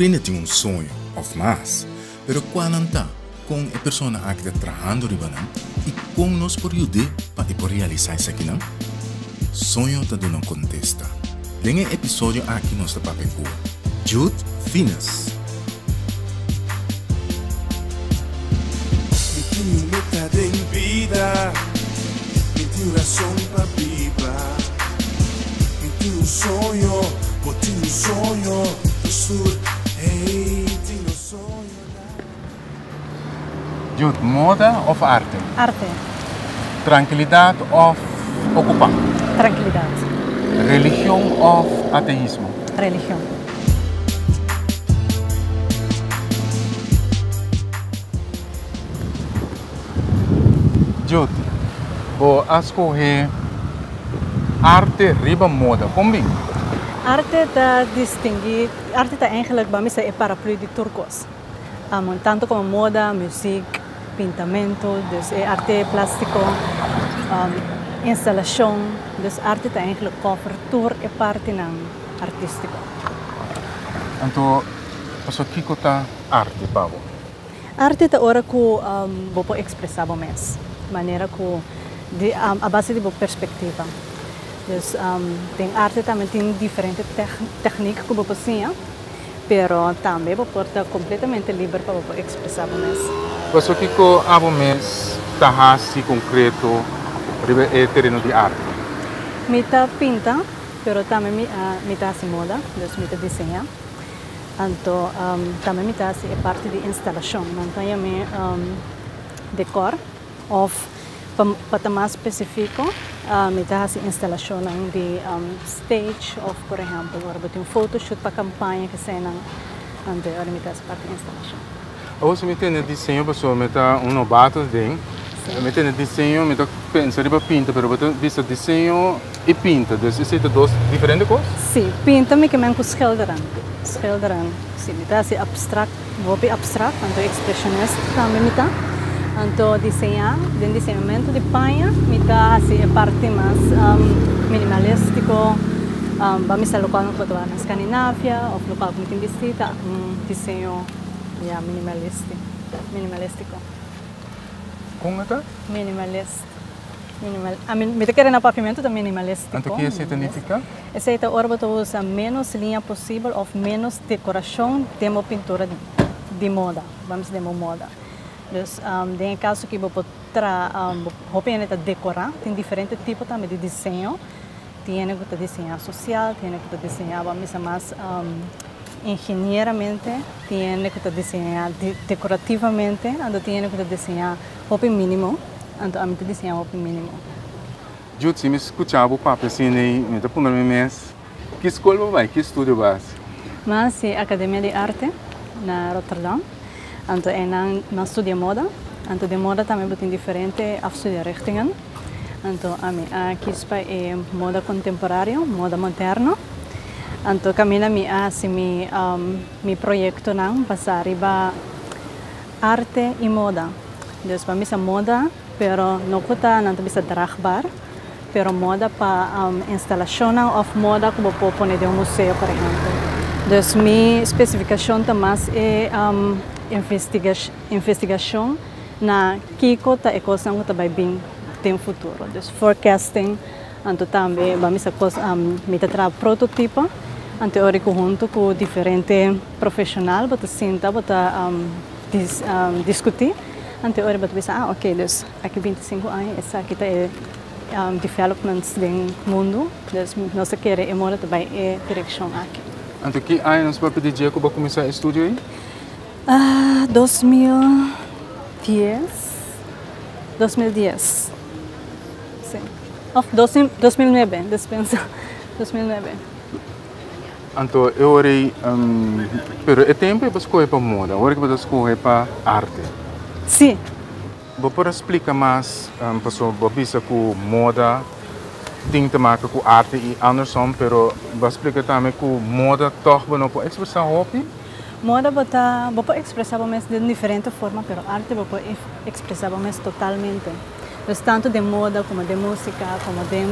Sempre tem um sonho, ou mais, pero quando está com a pessoa que está trabalhando ribanan e com nós por ajudar para realizar isso aqui, não? Sonho está dando contesta. Nesse episódio aqui nós estamos com Jude Finas. Mi meta de vida, mi razão para viver, mi sonho, botinho sonho, do sur, hey, tinha sonho. Jude, moda of arte? Arte. Tranquilidade of ocupar? Tranquilidade. Religião of ateísmo? Religião. Jude, vou escolher arte riba moda. Combina? Arte está distinguir, arte está eigenlijk para mim é paraplu de turcos. Tanto como moda, música, pintamento, é arte plástico, instalação, arte está eigenlijk cobertura e parte não artístico. Então, o que é arte, Pablo? Arte é a hora que vou expressar o mês, maneira que a base de perspectiva. Dus tem arte também tem diferentes técnicas que você tinha, pero também você está completamente livre para você expressar o mês. Você que a mês está assim concreto no terreno de arte? Me tá pinta, pero também me tá assim moda, dus me tá desenha. Então também me tá assim parte de instalação, então eu me decor of para mais específico, me dá assim instalação de stage, ou por exemplo, agora tem um photoshoot para campanha que se não, então agora me dá essa parte de instalação. Você me tem desenho, pessoal, me dá novato dentro. Me tem desenho, me dá pensar para pinta, mas você vê desenho e pinta, então isso é duas diferentes coisas? Sim, pinta me que me schilderen, sim, me dá assim abstract, vou bem abstract, então expressionista também me dá. Então, desenhar, dentro do desenhamento de panha, me dá assim, a parte mais minimalístico. Vamos ser local no Portugal, na Escandinávia, ou local que tem visita, desenho minimalístico. Como é? Minimalista. Me está querendo pavimento também minimalístico. Então, o que isso significa? Essa é a hora que usa menos linha possível ou menos decoração de uma pintura de moda. Vamos dizer, moda. Dus tem caso que você pode decorar, tem diferentes tipos também de desenho. Tem que desenhar social, tem que desenhar mais engenheiramente, tem que desenhar decorativamente, então tem que desenhar o mínimo, então a gente desenhar o mínimo. Jude, se me escutava o papo assim, me dá para um mês, que escola vai, que estúdio vai? Mas é a Academia de Arte, na Rotterdam. Então, eu estudo moda. Então, de moda também tem diferentes afstudierichtingen. Então, aqui é moda contemporânea, moda moderna. Então, caminho meu projeto não passar riba arte e moda. Então, para mim é moda, pero não está dragbar, pero moda para instalação ou moda que você pode pôr em museu, por exemplo. Então, minha especificação também é investigação na que a coisa que vai vir no futuro. Então, forecasting, então também vamos a prototipo, teórico junto com diferentes profissionais, para sentar, para discutir. Teórico para pensar, ok, dus aqui 25 anos, essa aqui é developments do mundo, então nós queremos moda também é direção aqui. Então, que ano nós vamos pedir que você começar a estudar aí? 2010. Sim. Of 2009, dispensa. 2009. Então, eu orei, pero é tempo para escolher para moda, agora que você escolher para arte. Sim. Você pode explicar mais, pessoal, você que moda tem que ver com arte e andersom, pero você explica também que moda toch não pode expressar hobby? Moda pode expressar de diferentes formas, mas arte pode expressar totalmente. Então, tanto de moda, como de música, como de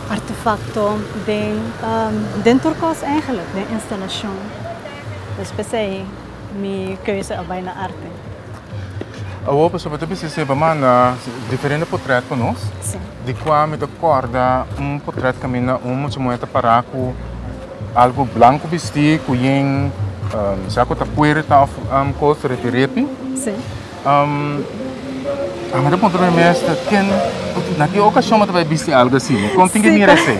artefacto, de turcos eigenlijk, de instalação. Dus pensei, minha keuze vai na arte. A pessoa vai ter manda diferentes portretos para nós. Sim. De qual me acorda portreto que mina muito moeda para com algo branco vestido com yen saco ta puerta of coisa de repi. Sim. A minha ponto de mestre quem na que ocasião você vai vestir algo assim? Como tem que mirar assim?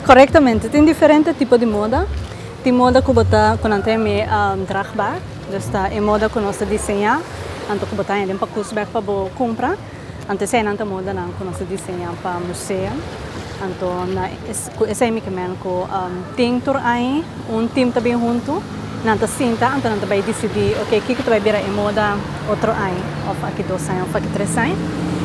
Corretamente, tem diferente tipo de moda. Tem moda que bota quando tem dragbaar, dus está é moda que nós desenhar, então que bota ainda para cusbek para comprar. Antes é nanta moda não que nós desenhar para museu. Então na esse é que men ko tem tur aí time também junto. Nanta cinta, então nanta vai decidir, ok, que tu vai virar em moda outro ano, ou aqui 2 anos, ou aqui 3 anos.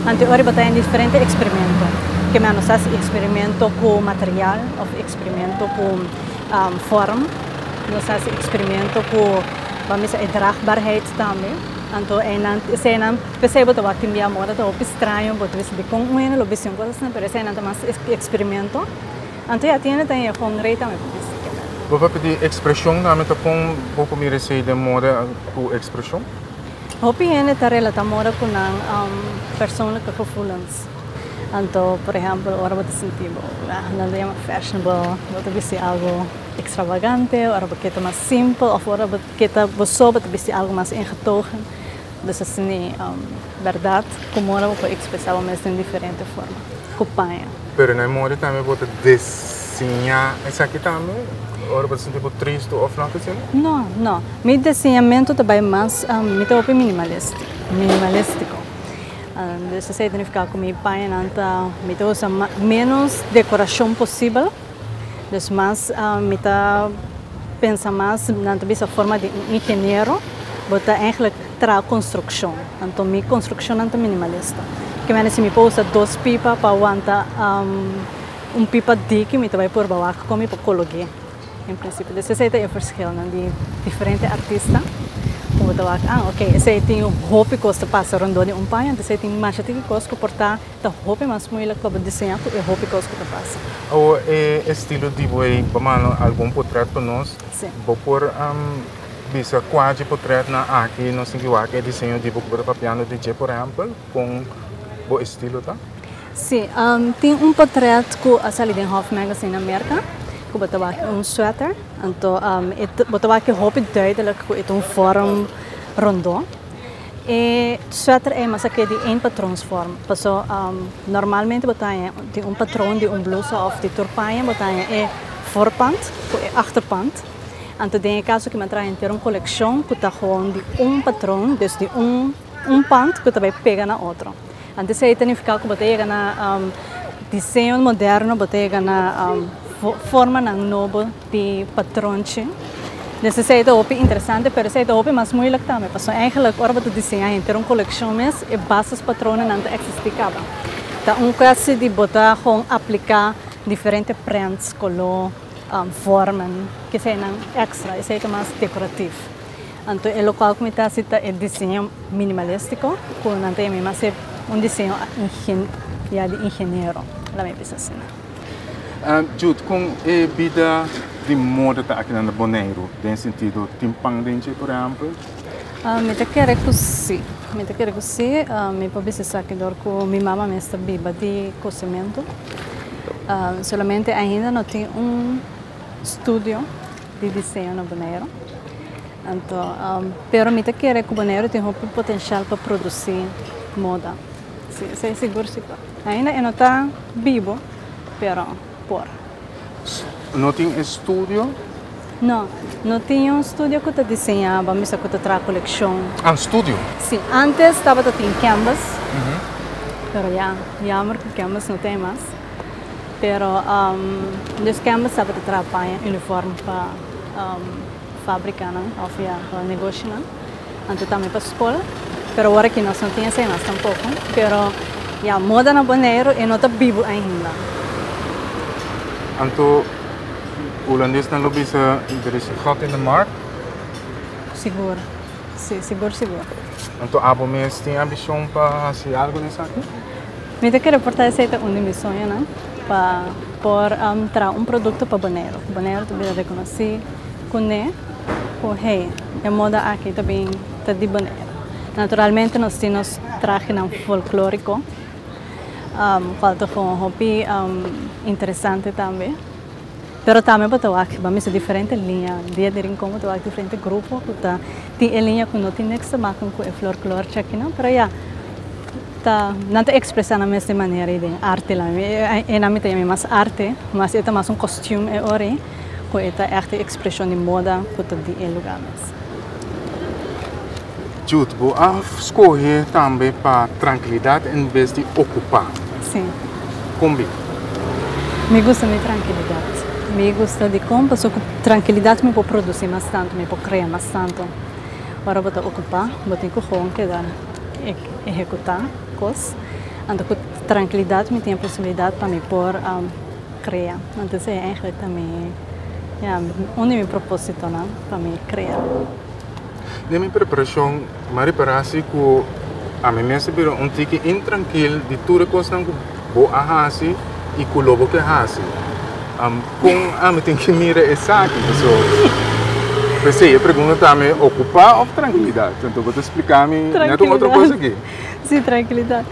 Então agora bota em diferente experimento. Que men nós faz experimento com material, ou experimento com vorm. Nós faz experimento com, vamos dizer, draagbaarheid também. Então é não percebo que o que minha moda tá estranho, porque você de com uma lobição coisas, mas é não mais experimento. Então já tem com rei também. Vou pedir expressão, também tá com pouco me receber de moda com expressão. Hopi é tá relata moda com persoonlijke gevoelens. Então, por exemplo, agora você sentir, não é mais fashionable, você vestir algo extravagante, agora você quer mais simples, ou agora você quer você vestir algo mais ingetogen. Dus assim, verdade, como moda você expressar mas de diferente forma, companhia. Pero na moda também você desenhar, essa aqui também. Agora você tipo triste ou não assim? Não, não. Meu desenhamento também mais, me tô minimalistico. Isso significa que meu pai me usa menos decoração possível, dus mais me tá pensa mais na forma de engenheiro, bota eigenlijk tra construção. Então minha construção é minimalista. Que menos se me pousa 2 pipas para aguentar pipa de que me vai por baixo como para colocar. Em princípio, desse jeito é o verschil de diferentes artistas. Como eu ok, esse tem roupa que custa passar rondou de pai, esse tem mais que custa portar, tá roupa mais moeilijk para desenhar, é roupa que custa passa. O estilo de boi, vamos algum portrait para nós? Sim. Vou por bisa quase portrait na aqui, nós temos que desenho de book para piano DJ, por exemplo, com o estilo tá? Sim, tem portrait que a saída em Hof Magazine na América. Ik botava sweater, então botava que roupa duidelijk com vorm rondo. E sweater é mas aqui de patronsvorm. Passo normalmente botava de patrão de blusa of de turpaia, botava é voorpand, é achterpand. Então tem caso que me traz ter coleção que tá gewoon de patrão, dus de pant que também pega na outro. Então isso significa que botava na desenho moderno, botava na forma novo de patrões. Necessita opi interessante, pero necessita opi mais moeilijk também. Porque eigenlijk ora wat desenhar entre coleção mes e bases patrones não existiam. Então quase de botar com aplicar diferentes prints, color, formas que sejam extra, e seja mais decorativo. Então o local que me está cita é desenho minimalístico, com não tem mais desenho de engenheiro. Lá me pensa assim. Jude, com a vida de moda tá aqui na Bonaire, tem sentido timpang dentro, por exemplo? Me te quero così, me pode ser aqui dor com minha mama me está viva de cozimento. Solamente ainda não tem estúdio de desenho na Bonaire. Então, pero me te quero que Bonaire tem potencial para produzir moda. Sei seguro se ainda não está vivo, pero por. Não tem estúdio? Não, não tinha estúdio que eu desenhava, mas que eu trago coleção. Estúdio? Sim, antes estava em canvas, pero já, jammer que canvas não tem mais. Pero nos canvas estava trabalhando uniforme para fábrica, ou para negócio, então também para a escola. Pero agora que nós não temos mais tampouco, pero já moda na Bonaire e não está vivo ainda. Então, o holandês não lobby se er is gat in de markt? Seguro, seguro. Então, a Bonaire tem ambição para fazer algo nisso aqui? Me quero reportar essa missão, né? Para por trazer produto para Bonaire. Bonaire também reconhece com que, hey, a moda aqui também está de maneira. Naturalmente, nós temos traje folclórico, qual é um hobby interessante também. Pero também botou aqui, vamos diferente linha, dia de rincão botou aqui diferente grupo, botar tem linha que não tem nexo mas com o folclore aqui não, pero já tá não te expressa na mesma maneira de arte lá, e na minha tem mais arte, mas é mais costume é ori, que é arte expressão de moda que tá de lugar mesmo. Jude, você escolhe também para tranquilidade em vez de ocupar. Sim. Como? Me gusta de tranquilidade. Me gusta de como, porque tranquilidade me pode produzir mais tanto, me pode criar mais tanto. Agora vou ocupar, vou ter que executar coisas. Então, com tranquilidade me tem a possibilidade para me pôr criar. Então, é eigenlijk também um meu propósito para me criar. Na minha preparação, me reparei que a minha mesa virou tique intranquilo de tudo que eu vou fazer e que eu vou fazer. Com tem que mirar essa aqui, pessoal. Eu pergunto também, ocupar ou tranquilidade? Então, vou te explicar-me outra coisa aqui. Sim, tranquilidade.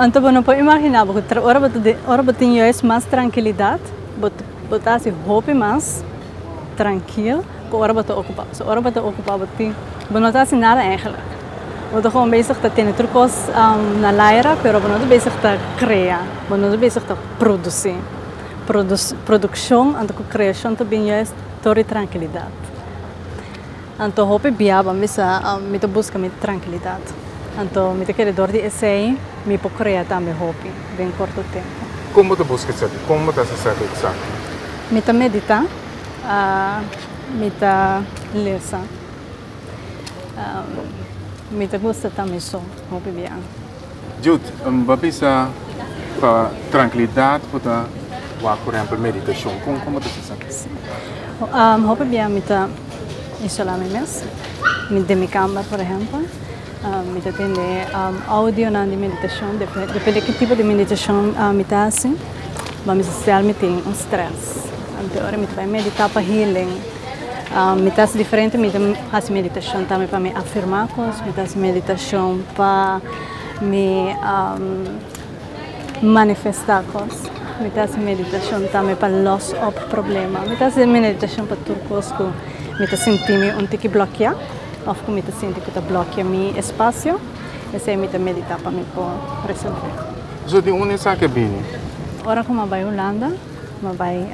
Então, eu não posso imaginar, porque agora eu tenho mais tranquilidade, vou estar assim, roupa mais tranquilo, que agora eu estou ocupado. Agora eu estou ocupado, eu não estou assim nada eigenlijk. Eu estou gewoon bezig te ter trucos na leira, mas eu não estou bezig te criar, eu não estou bezig te produzir. Produção e criação também é toda tranquilidade. Então, eu biaba, me busca tranquilidade. Então, me quero dor de essay, me pode criar também hobby, bem curto tempo. Como você busca isso? Como você sabe isso? Me medita, me lesa, me gusta também só, hobby bem. Jude, babisa para tranquilidade, para por exemplo, meditação, como você sabe? Hobby bem, me isolar-me mesmo, me de minha câmera, por exemplo, me atender áudio na meditação, depende de que tipo de meditação me está assim, mas me tem stress. Então, agora me vai meditar para healing. Me está diferente, me faço meditação também para me afirmar coisas, me faço meditação para me manifestar coisas. Me faço meditação também para loss of problema. Me faço meditação para tudo coisas que me sinto que bloquear, ou que me sinto que bloqueia meu espaço. Esse é me meditar para me resolver. So de onde você quer vir? Agora como vai Holanda, vai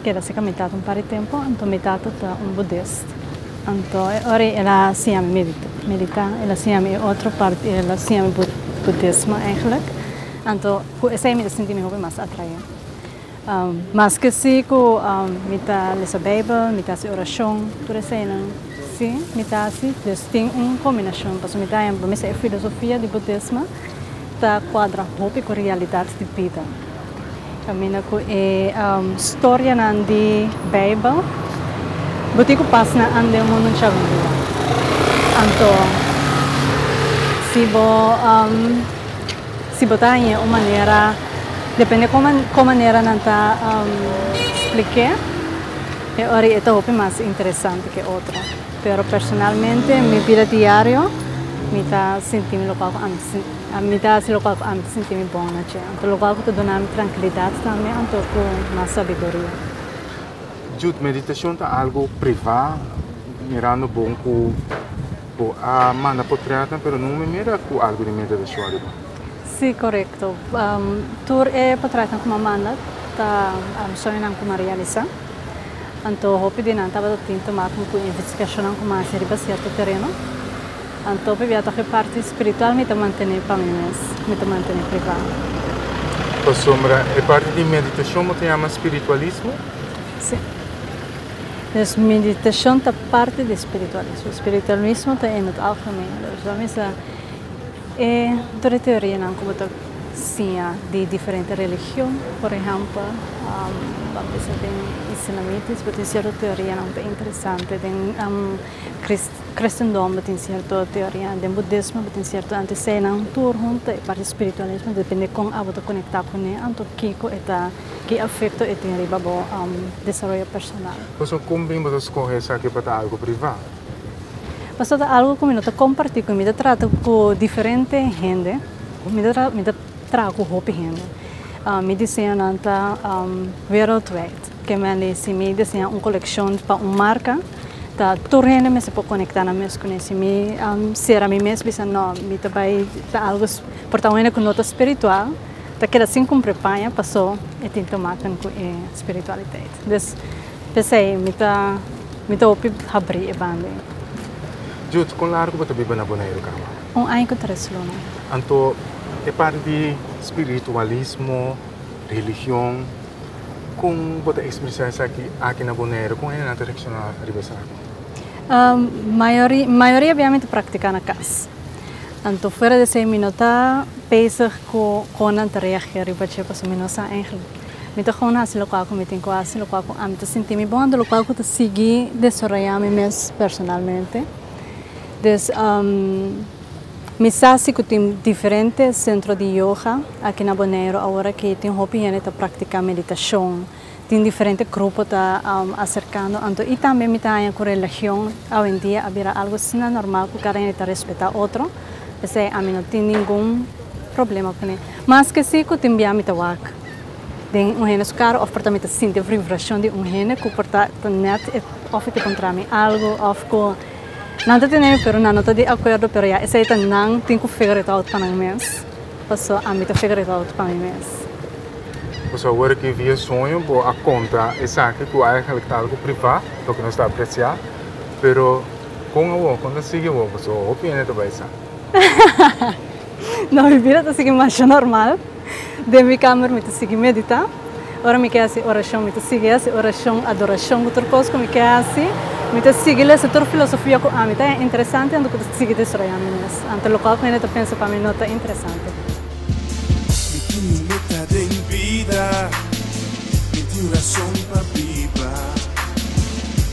quero se caminhar par de tempo, então medita budista. Então agora ela se chama meditar, ela se chama outra parte, ela se chama budismo eigenlijk. Então esse é me sinto me mais atrair. Mas que se com me tá lesa Bíblia, me tá se oração, tudo isso não. Sim, me tá assim, tem uma combinação, porque me tá a filosofia de budismo tá quadra hobby com realidade de vida. Caminha com a história na de Bíblia, botico passa na ande o mundo chavunda. Então, se botar em uma maneira, depende como maneira não tá explicar, ora é hobby mais interessante que outra. Pero personalmente, minha vida diária, me tá sentindo local me dá esse local que me sentir bom na tia. Então local que te dá tranquilidade também, então com mais sabedoria. Jude, meditação é algo privado, mirando bom com a manda portreta, mas não me mira com algo de meditação. Sim, correto. Tur é portreta com uma manda, tá sonhando com uma realização. Então, hopi din antaba tinto ma com investigação com uma série baseada no terreno. Então, eu acho que parte espiritual me mantém para mim mesmo, me mantém privado. A sombra é parte de meditação, mas chama espiritualismo? Sim. A meditação é parte do espiritualismo. O espiritualismo é no algemeen. É toda teoria não como de diferentes religiões, por exemplo, tem islamitas, mas tem certa teoria não é interessante, tem cristendom tem certa teoria, de budismo tem certo antecena um tour junto e para espiritualismo depende com a você conectar com ele, anto kiko eta que afeto e tem riba bo desenvolvimento personal. Você como bem você escolhe essa aqui para algo privado? Mas algo como eu compartilho com me trato com diferente gente, me trago com hope gente. Me desenho nanta worldwide, que me desenha coleção para marca. Ta turene me se pode conectar na mes com esse me ser a mim mesmo bisa não me também tá algo portanto com nota espiritual ta que assim como prepara passou e tem tomar com espiritualidade des pensei me tá opi abrir e bande Justo com largo você vive na Bonaire cama ano que três luna então é parte de espiritualismo religião com você expressar isso aqui na Bonaire com ele na direção arribesar maioria obviamente pratica na casa. Então fora de 6 minutos bezig com a reagir e bater para 6 minutos eigenlijk. Me tô gewoon assim local com me tem quase local com me tô sentindo bom do local que tô seguir desenvolver me mesmo personalmente. Des me sabe que tem diferentes centros de yoga aqui na Bonaire agora que tem hobby e tá praticar meditação. Tem diferentes grupos tá acercando, então e também me tá com religião, hoje em dia havia algo assim normal que cada um respeita outro, porque a mim não tem nenhum problema com ele. Mas que sim que tem bem me tá wak, tem gene caro, of porta me tá sente vibração de gene que porta net of te contra mim algo of ko não tá tendo pero não tá de acordo pero já esse tá não tem que figure out para mim mês, passou a me tá figure out para mim mês. Você agora que via sonho, a conta é sabe que eigenlijk está algo privado, do que não está a apreciar, pero com a quando sigue o você opina também sabe. Não, minha vida está seguindo mais normal. De minha câmera me está seguindo meditar. Agora me quer assim oração, me está seguindo oração, adoração, outra coisa me quer assim, me está seguindo essa outra filosofia que a mim tá interessante, ando que está seguindo isso aí a mim. Ante local que ainda pensa para mim não tá interessante. Tem vida, me tem razão para viver,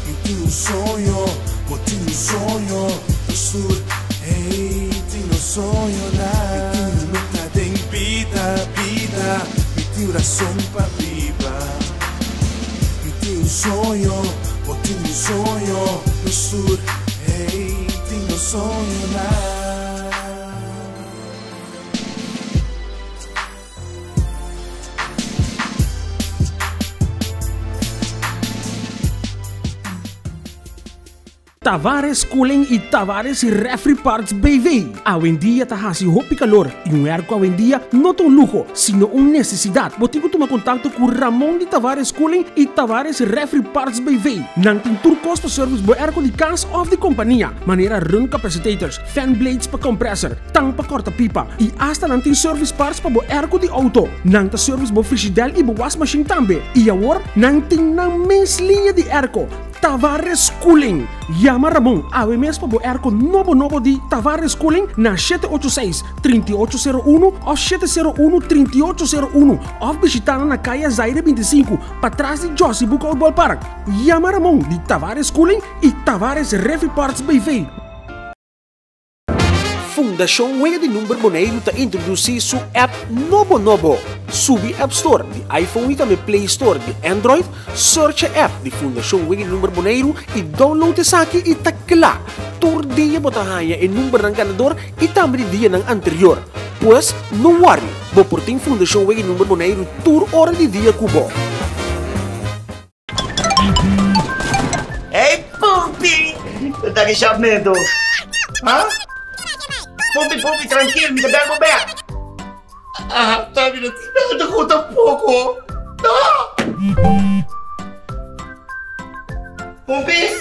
me tem sonho, vou ter sonho, do sul, hey, tem sonho lá. Me tem vida, me tem razão para viver, me tem sonho, vou ter sonho, do sul, hey, tem sonho lá. Tavares Cooling e Tavares Refri Parts BV. Hoje em dia tá hasi hopi calor e erco hoje em dia não é luxo, sino necessidade. Botigo tomar contato com Ramon de Tavares Cooling e Tavares Refri Parts BV. Não tem turcos para service bo erco de cans of de companhia. Maneira run capacitors, fan blades para compressor, tang para corta pipa e hasta não tem service parts para bo erco de auto. Não tem service bo frigidaire e bo wash machine também. E agora não tem na mesma linha de erco. Tavares Cooling. Llama Ramon ao mês para o erco novo de Tavares Cooling na 786-3801 ou 701-3801 ou visitar na caia Zaire 25 para trás de Josie Book Outball Park. Llama Ramon de Tavares Cooling e Tavares Refri Parts BV. Fundação Wega de Número Bonaire está introduzindo sua app Nobo. Subi App Store de iPhone e também Play Store de Android. Search a app de Fundação Wega de Número Bonaire e download essa aqui e takla. Tour dia botahanha e número ng ganador e também dia ng anterior. Pois, não worry, bo por tem Fundação Wega de Número Bonaire tour hora de dia kubo. Hey, Pupi! Tá que chamando? Hã? Pupi, tranquilo, me dá o back. Ah, tá vendo? Não conta pouco. Pupi,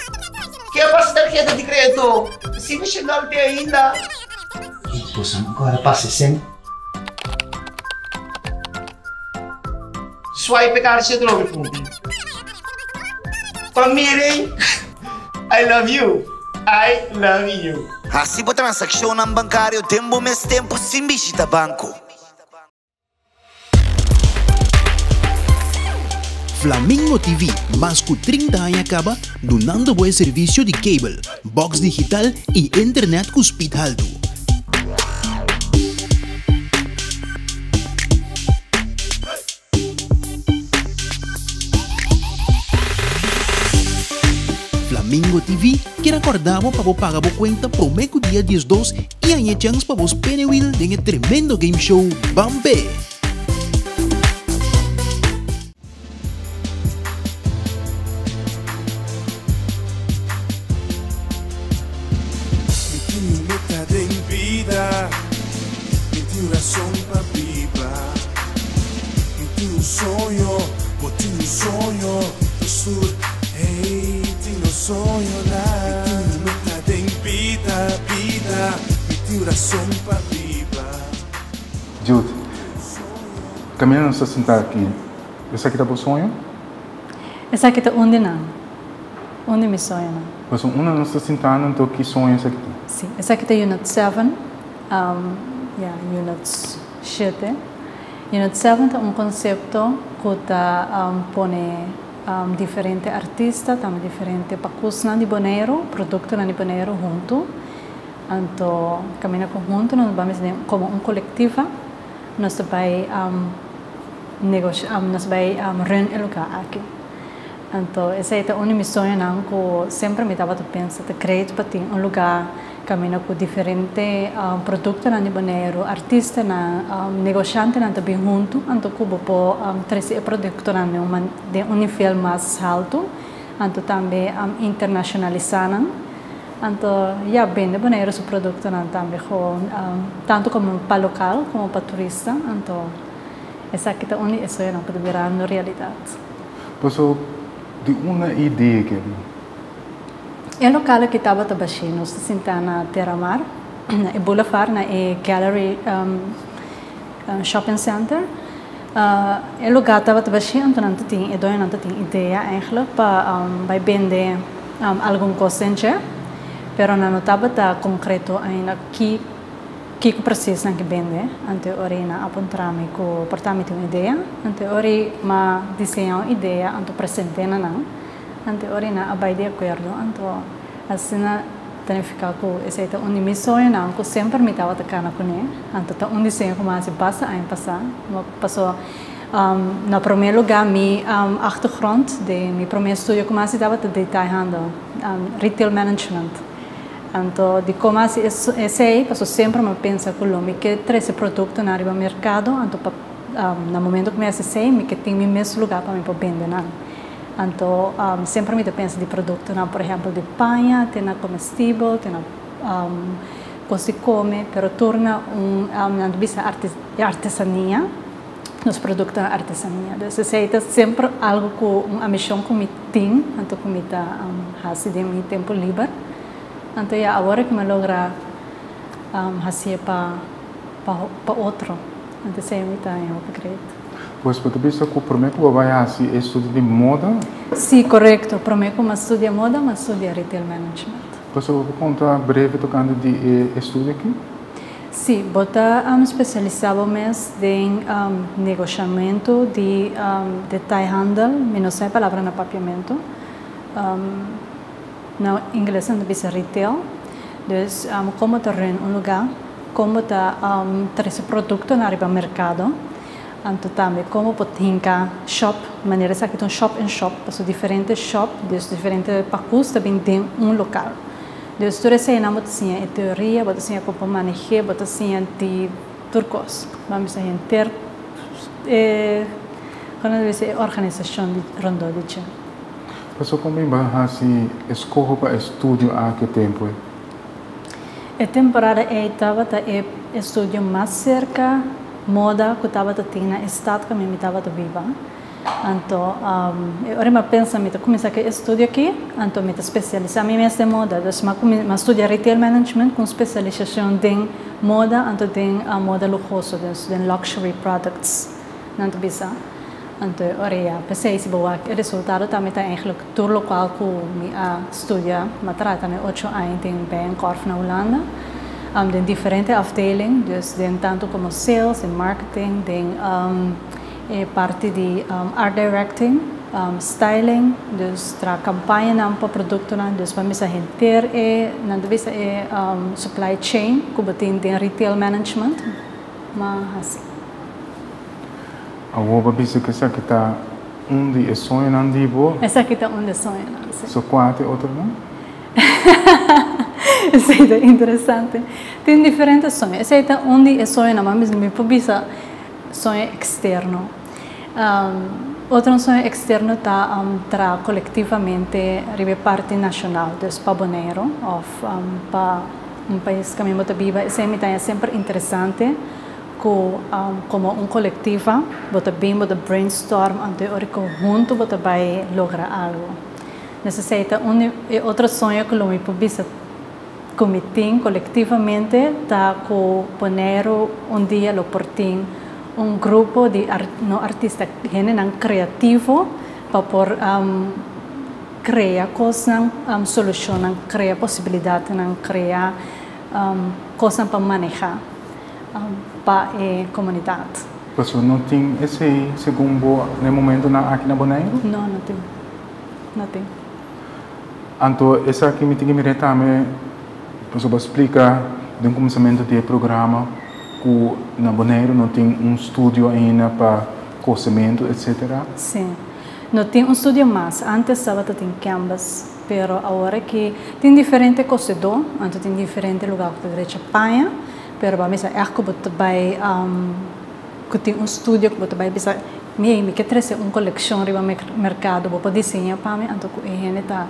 que é para tarjeta de crédito? Se me chegar de ainda. Pues agora passa sem. Swipe card siya droga, Pupi. Família, I love you. I love you. Hasibo transaksyon ng bangkaryo, tempo mes tempo simbisita banko. Flamingo TV, más que 30 años acaba, donando buen servicio de cable, box digital y internet con speed alto. Flamingo TV, que acordamos para pagar a cuenta por meio dia 12 e a chance para vos penewil de um tremendo game show Bambe. Meta de vida, me dio razón para vibrar. Me dio sonho, botei um sonho do sur. Hey, tinha um sonho lá. Meta de vida, me dio razão para vibrar. Jude, caminhando não está sentado aqui. Esse aqui tá bom sonho? Esse aqui tá onde não? Onde me sonho não? Mas não está sentado, então que sonho esse aqui? Sim, esse aqui tá Unit 7, Unit 7. Unit 7 é conceito que tá põe diferentes artistas, também diferentes pacos de Bonaire, produtos de Bonaire junto. Então, caminhando junto, nós vamos como coletivo, nós vai negociar, nós vai reunir o lugar aqui. Então, essa é a minha missão, que sempre me estava pensando, de criar para ter lugar, caminhando com diferentes produtos de Bonaire, artistas, negociantes também junto, então, que vou trazer produtos de nível mais alto, então também internacionalizando. Então, já bem de Bonaire os produtos também, tanto como para local como para turista. Então, essa aqui é a única coisa que pode virar na realidade. Então, de uma ideia que é local que estava baixinho, nós estamos na Terra Mar, na Boulevard, na Gallery Shopping Center. É lugar estava baixinho, então não tem ideia eigenlijk para vender alguma coisa. Pero não estava concreto ainda que precisa que vende. Ante ori na apontar-me com portar-me uma ideia. Ante ori ma desenhar uma ideia, ante apresentar não. Ante ori na abai de acordo. Ante assim na tanificar com essa é uma missão não que sempre me estava tocando com ele. Ante tá desenho como assim passa a passar. Passou no primeiro lugar minha achtergrond de meu primeiro estúdio como assim estava detalhando retail management. Então, de como assim, esse aí, passou sempre me pensa que eu que traz produto na área do mercado, então, no momento que me acessei, me que tem o mesmo lugar para me vender, não. Então, sempre me pensa de produto, não, por exemplo, de panha, tem comestível, tem coisa que come, pero torna uma artesania, nos produtos da artesania. Então, esse é sempre algo que a missão que me tem, então, que me dá de meu tempo livre. Então, agora que me logra fazer para outro. Então, isso é muito acredito. Pois, para tu pensar que o primeiro que vai fazer é estudo de moda? Sim, correto. O primeiro que eu estudo moda, eu estudo retail management. Pois, eu vou contar breve tocando de estudo aqui? Sim, vou estar especializado mais em negociamento de detailhandel, não sei a palavra no papiamento. Na inglês não diz retail, então como está um lugar, como está trazer produto na área do mercado, então também como pode hincar shop, maneira que é um shop in shop, porque diferentes shop, diferentes pacos também tem local. Então tudo isso é não tem a teoria, pode ser como manejar, pode ser de turcos, vamos dizer ter quando deve ser organização de rondo de chão. Mas como assim, escolha para estúdio há que tempo? A temporada estava estúdio mais cerca, moda que estava tendo na estado que me estava viva. Então, agora eu penso que começar a estudar aqui, então me especializar em mesmo de moda. Então, eu estudo retail management com especialização em moda, então tem a moda luxuosa, em luxury products, não bisa. Então, agora pensei se boa, o resultado também está eigenlijk todo local que me estuda, mas trata de 8 anos em Bijenkorf na Holanda. Tem diferentes afdelingen, tem tanto como sales, en marketing, tem parte de art directing, styling, dus tra campagne na para produto na, dus vamos a hinter na devisa supply chain, kubatin din retail management, mas A roupa bisa que essa kita onde é sonho não dibo. Essa kita onde sonho não. So quatro outro não? Essa é interessante. Tem diferentes sonhos. Essa é onde é sonho não, mas me bisa sonho externo. Outro sonho externo está tra coletivamente ribe parte nacional, dus para Bonaire, ou para país que me viva. Essa é sempre interessante. Como colectiva, bota bem, bota brainstorm, ante ori conjunto, bota vai lograr algo. Necessita outro sonho que eu me publica comitim colectivamente, tá com Bonaire dia lo portim grupo de artistas que não criativo para por criar coisas, solucionar, criar possibilidades, criar coisas para manejar. Para a comunidade. Mas não tem esse segundo no momento aqui na Bonaire? Não tem. Não tem. Então, essa aqui me tem que me também, para explicar do começamento do programa que na Bonaire não tem estúdio ainda para cozimento, etc. Sim. Não tem estúdio mais. Antes estava tem canvas, pero agora que tem diferente cozedor, então tem diferente lugar para direita panha. Pero vamos a ver como vai que tem estúdio que vai bisa me quer trazer coleção riba mercado vou desenhar para mim então que ele está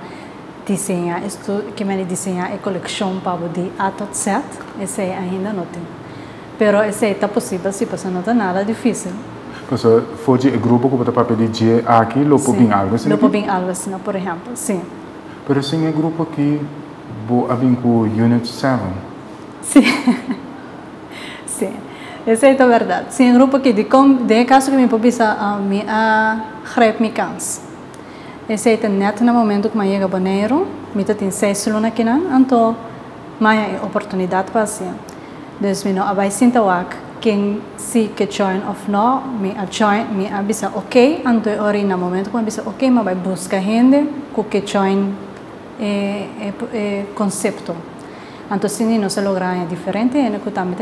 desenhar isto que me desenhar a coleção para de atot set esse ainda não tem pero esse está possível se passa não está nada difícil Pues foge o grupo que para pedir aqui Lopo Bing Alves Lopo Bing Alves por exemplo sim pero sim é grupo que vou abrir com Unit 7 sim sim, essa é a verdade. Sim, um grupo que de caso que me publica me grijp me kans. Esse é net no momento que me chega a Bonaire, me tem 6 alunos aqui não, então mais oportunidade para assim. Dus me não vai sentar aqui quem se que join of não me a join me avisa ok, então ori no momento que me avisa ok, me vai buscar gente que join conceito. Então, se não se logra é diferente, é que também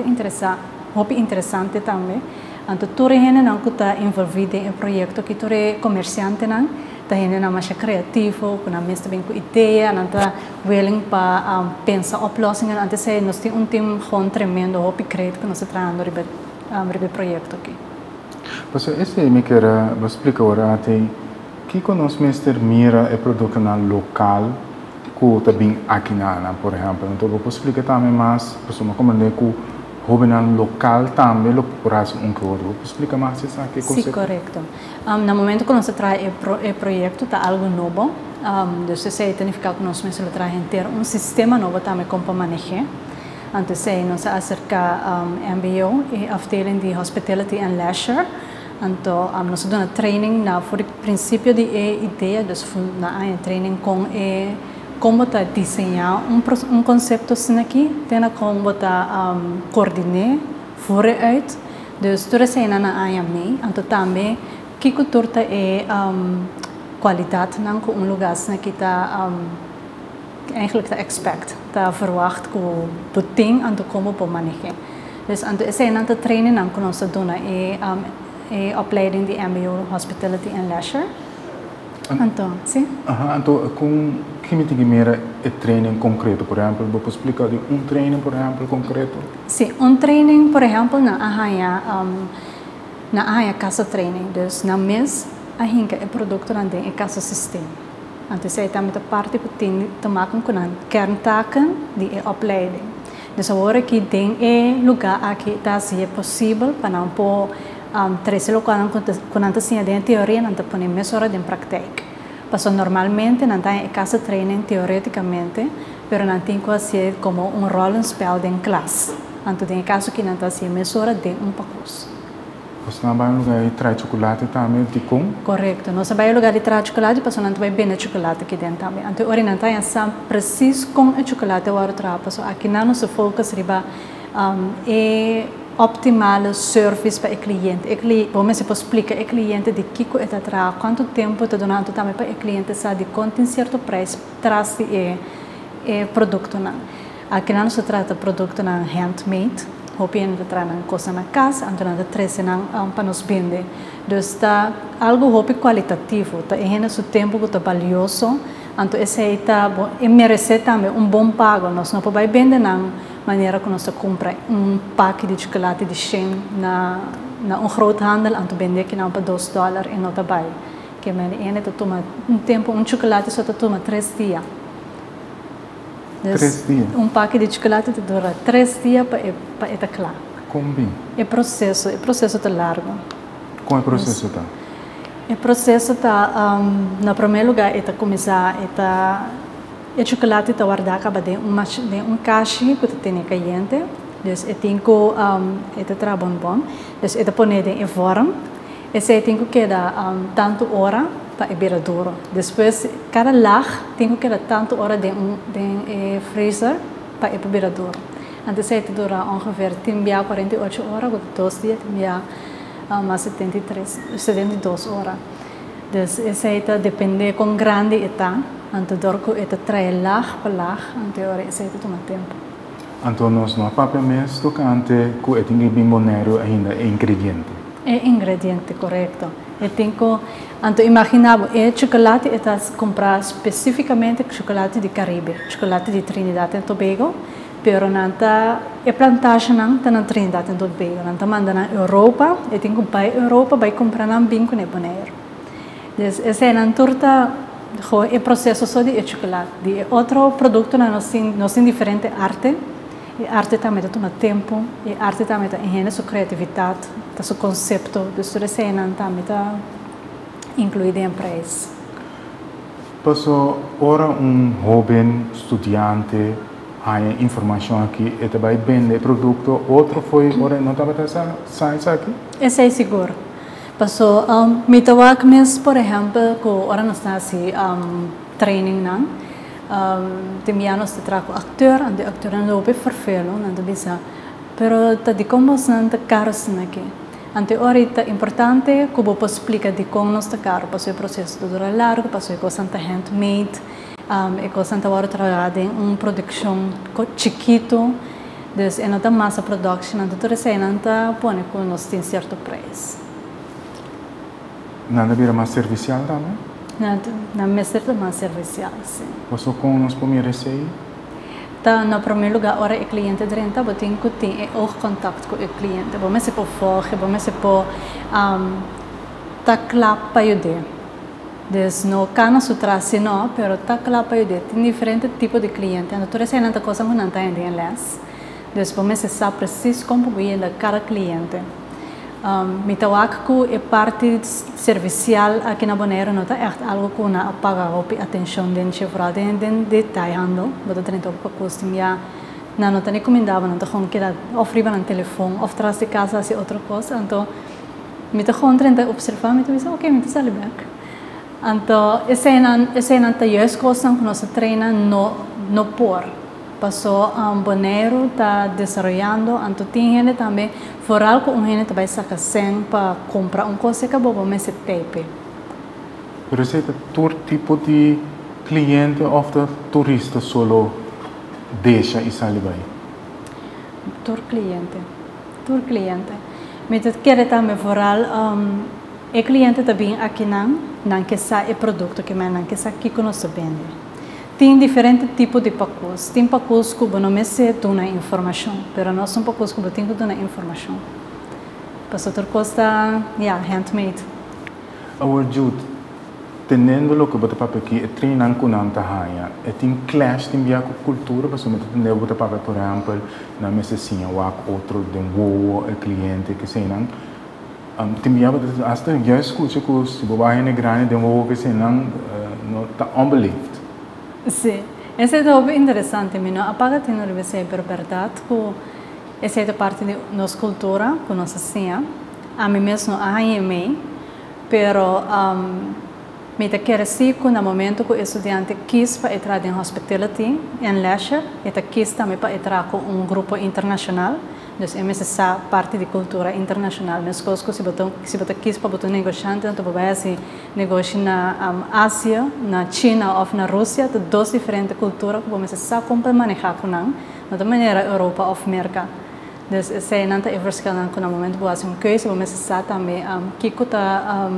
interessante também. Então, tu é não que está envolvido em projeto que tu é comerciante não, tá não mais criativo, com a mesma bem com ideia, não tá willing para pensar oplossingen. Então, se nós temos time gewoon tremendo, hope creio que nós estamos trabalhando no projeto aqui. Pues esse me quer explicar agora que nós mestre mira é produto na local que também aqui na, por exemplo. Então, vou explicar também mais, pessoal, como é que o jovem local também lo prazo coisa. Vou explicar mais isso aqui. Sim, correto. No momento que nós traz o projeto, está algo novo. Então, significa que nós mesmo trazemos ter sistema novo também como para manejar. Então, nós acerca MBO e afdeling de Hospitality and Leisure. Então, nós damos training na por princípio de ideia, então, na training com como tá desenhar conceito assim aqui, tem como tá coordenar, vooruit, dus tudo isso na área me, então também que cultura é qualidade não com lugar assim que tá eigenlijk tá expect, tá verwacht que o botem então como para manejar, dus então esse na training não que nós damos é opleiding de MBO Hospitality and Leisure. Então, sim. Então, com que me tem que mirar é treino concreto, por exemplo, vou explicar de treino, por exemplo, concreto? Sim, treino, por exemplo, na área casa training, dus na mês a gente é produto na é casa sistema. Então, isso é também a parte que tem que maken com a kerntaken de opleiding. Dus agora que tem lugar aqui está se é possível para não pôr três locais quando antes tinha de teoria não tem nem mais hora de prática. Passou normalmente não tem casa training teoreticamente, pero não tem quase como rollenspel de classe. Então tem caso que não tem assim mais hora de pacos. Você não vai no lugar de trazer chocolate também de com? Correto, nós vai no lugar de trazer chocolate, passou não vai bem chocolate aqui dentro também. Então ori não tem assim preciso com o chocolate o outro passou aqui não se foca riba optimale service para o cliente. Vamos explicar ao cliente de que está atrás, quanto tempo está donando também para o cliente sabe de quanto em certo preço traz o produto. Aqui não se trata de produto handmade, hoping de trazer coisa na casa, então de trazer para nos vender. Então está algo qualitativo, está em seu tempo que está valioso, então esse está merece também bom pago. Nós não podemos vender na maneira que nós compra pack de chocolate de Shein na groothandel, então vender aqui não para $2 e não está bem. Que é toma tempo chocolate só toma 3 dias. 3 dias? Pack de chocolate dura 3 dias para estar claro. Como bem? O processo está largo. Como é o processo está? O processo está, no primeiro lugar, começar o chocolate está guardado de caixa que tem caliente. Então, tem tra bonbon. Então, põe em forma. Esse tem que dar tanto hora para beber duro. Depois, cada lag tem que dar tanto hora de freezer para beber duro. Então, esse dura ongeveer 48 horas, 2 dias, mais 72 horas. Então, esse depende com grande está. Então, dorco está trai lag para lag, então esse toma tempo. Então, nós não papamos tocante que tem bimbonero ainda é ingrediente. É ingrediente, correto. Então, imaginamos, o chocolate está comprar especificamente chocolate de Caribe, chocolate de Trinidad e Tobago, pero nanta a plantagem não está na Trinidad e Tobago, nanta manda na Europa, e tem que vai Europa vai comprar na binco ne boneiro. Esse é na torta o processo só de chocolate. De outro produto nós tem diferente arte. E arte também toma tempo, e arte também tem sua criatividade, seu conceito, de sua cena também está incluído em preço. Passou ora jovem estudante há informação aqui e também vende produto, outro foi ora não estava sai aqui? Esse é seguro. Passou mitawak mes por exemplo, que ora nós está assim training não. Timianos te trago acteur, en de acteur não loop vervelen, en de bisa. Pero ta di como não te caros aqui. Ante ahorita importante que vou explicar de como nós te caro, passou o processo de dura largo, passou o coisa handmade, e coisa agora trabalhada em produção chiquito, dus en outra massa production, en tudo isso não tá põe com nós tem certo preço. Nada vira mais servicial também? Na mestre mais servicial, sim. Passou com nós primeiro receio? Tá, no primeiro lugar, ora o cliente drenta, você tem que ter contato com o cliente. Vamos se por fora, vamos se por tá claro para ajudar. Des no cana sutrasi não, pero tá claro para ajudar. Tem diferentes tipos de cliente. Então, tudo isso é uma coisa que não está em inglês. Des vamos se saber preciso como ir cada cliente. Mitawak é parte servicial aqui na Bonaire, não é algo que não apaga a atenção de chefra de detalhando, mas também tem para costumar, não tem encomendava, não tem como que oferir no telefone, ou atrás de casa assim outra coisa, então mitawak tenta observar, mitawak ok, mitawak sale back, então esse não tem as coisas que nós treina no por. Passou Bonaire está desenvolvendo, então tem gente também, for algo gente vai sacar sem para comprar coisa que bobo mas tape. Pero esse todo tipo de cliente ou de turista solo deixa e sai vai? Tur cliente. Mas quer também for o cliente também aqui não que sabe o produto que não que sabe que nós vende. Tem diferentes tipos de pacotes. Tem pacotes que não se dá informação, mas nós são pacotes que tem que dar informação. Para outra coisa, handmade. Our Jude, tendo lo que você papel aqui, treinando com nanta haia, tem clash tem via cultura, para somente tendo você papel por exemplo, na mesa assim, outro de o cliente que sei não, tem via até já escuta que se você vai na grande de um que sei não tá unbelieved. Sim, esse é algo interessante, mas não apaga tem no livro per verdade que essa é parte de nossa cultura, que nós assim, a mim mesmo a mim, pero me te quer assim que no momento que o estudante quis para entrar em hospitality, em leisure, ele quis também para entrar com grupo internacional, Dus essa parte de cultura internacional. Mas coisas se você quis para botar negociante, então vai assim negócio na Ásia, na China ou na Rússia, de duas diferentes culturas que você sabe como manejar com não, de maneira Europa ou América. Dus zij nanta e verschil na no momento boa assim keuze, você sabe também que kuta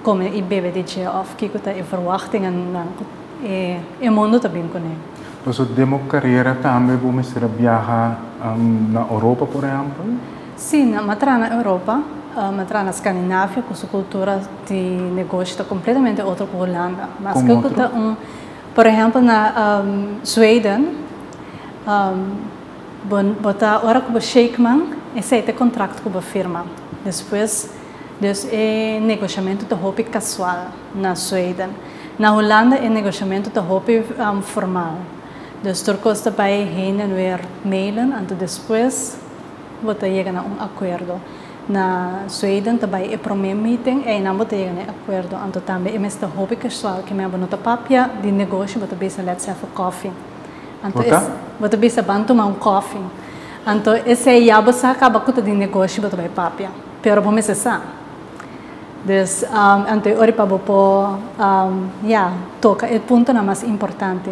como e bebe de dia of que kuta e verwachtingen na e mundo também com ele. Então, demo carreira também você viajar na Europa, por exemplo? Sim, matra na Europa, matra na Escandinávia, com sua cultura de negócio está completamente outra que a Holanda. Mas que kuta por exemplo na Zweden, bota ora com o Sheikman, esse é o contrato com a firma. Depois, é negociamento de hobby casual na Zweden. Na Holanda é negociamento de hobby formal. Dus door kost daarbij heen en weer mailen en depois bota chegar a acordo. Na Zweden daarbij é primeiro meeting e não bota chegar a acordo. Então também é mais de hobby casual que me abonota papia de negócio bota bisa let's have a coffee. Bota bisa ban tomar coffee. Então esse é já você acaba com de negócio bota vai papia. Pero vamos cessar. Dus então ora para bopo toca o ponto na mais importante.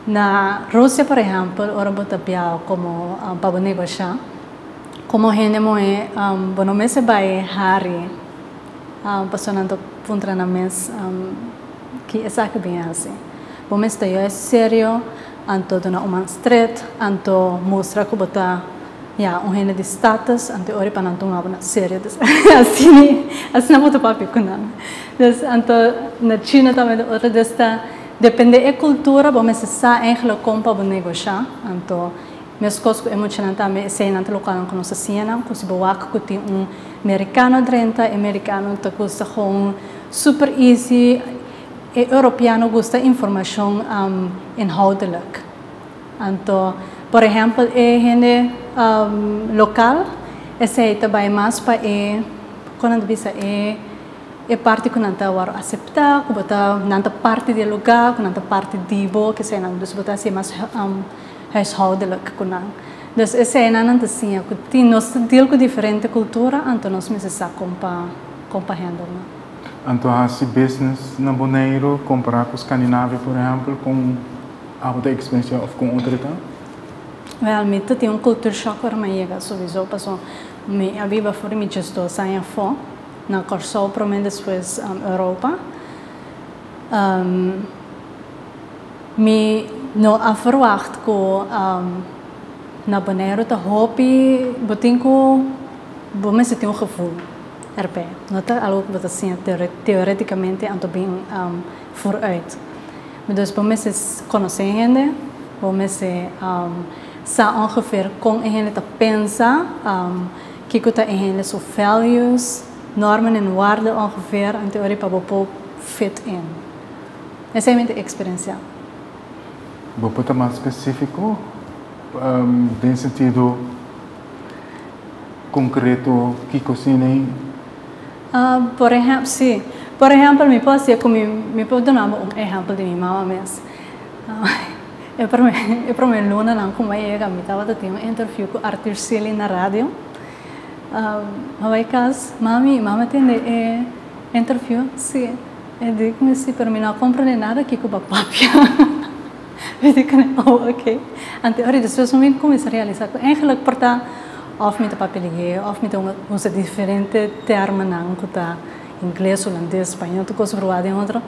Na Rússia, por exemplo, ora bota piao como para negociar. Como gente moe, bueno me se vai hari, passando puntra na mes que é sabe bem assim. Bom me está eu é sério, anto dona uma street, anto mostra que bota gente de status, anto ora para não tomar uma sério, assim não bota papi com nada. Dus anto na China também outra desta depende da cultura, bom se sa eigenlijk como para negociar, então minhas coisas emocionantes também se não local com nossa cena, com se boa que tem americano 30, americano que gosta com super easy, e europeano gosta informação inhoudelijk. Então, por exemplo, gente local, esse é também mais para quando bisa é parte que não está a aceitar, que não está parte do lugar, que não está parte de bo, que se não está assim mais huishoudelijk com não. Dus esse é não assim, que tem nós deal com diferente cultura, então nós precisamos compreender. Então esse business na Bonaire comparar com Escandinávia, por exemplo, com a outra experiência ou com outra tá? Realmente tem culture shock para mim, sowieso, passou me aviva for me just do saia fo. Na Corsol, provavelmente depois Europa. Me não verwacht que na Bonaire de hobby, botinco, bom se tem gevoel erbij. Não é algo que assim teoreticamente ando bem vooruit. Dus bom se conhecer gente, bom se sa ongeveer com gente te pensa, que kuta gente so values normen en waarden ongeveer en teorie para bopo fit in. Essa é a minha experiência. Bopo tá mais específico, em sentido concreto que cozinha? Por exemplo, sim. Por exemplo, me pode dar exemplo de minha mãe mesmo. Eu para mim luna não como é que me estava tendo interview com Arthur Celi na rádio. Vai caso, mami tem interview, sim. Eu digo assim, para mim não compreendo nada que com papapia. Eu digo, ok. Então, ora, depois eu comecei a realizar, eigenlijk porta of met de papelier, of met onze diferente termen não que tá inglês, holandês, espanhol, tu coisa provar em outro.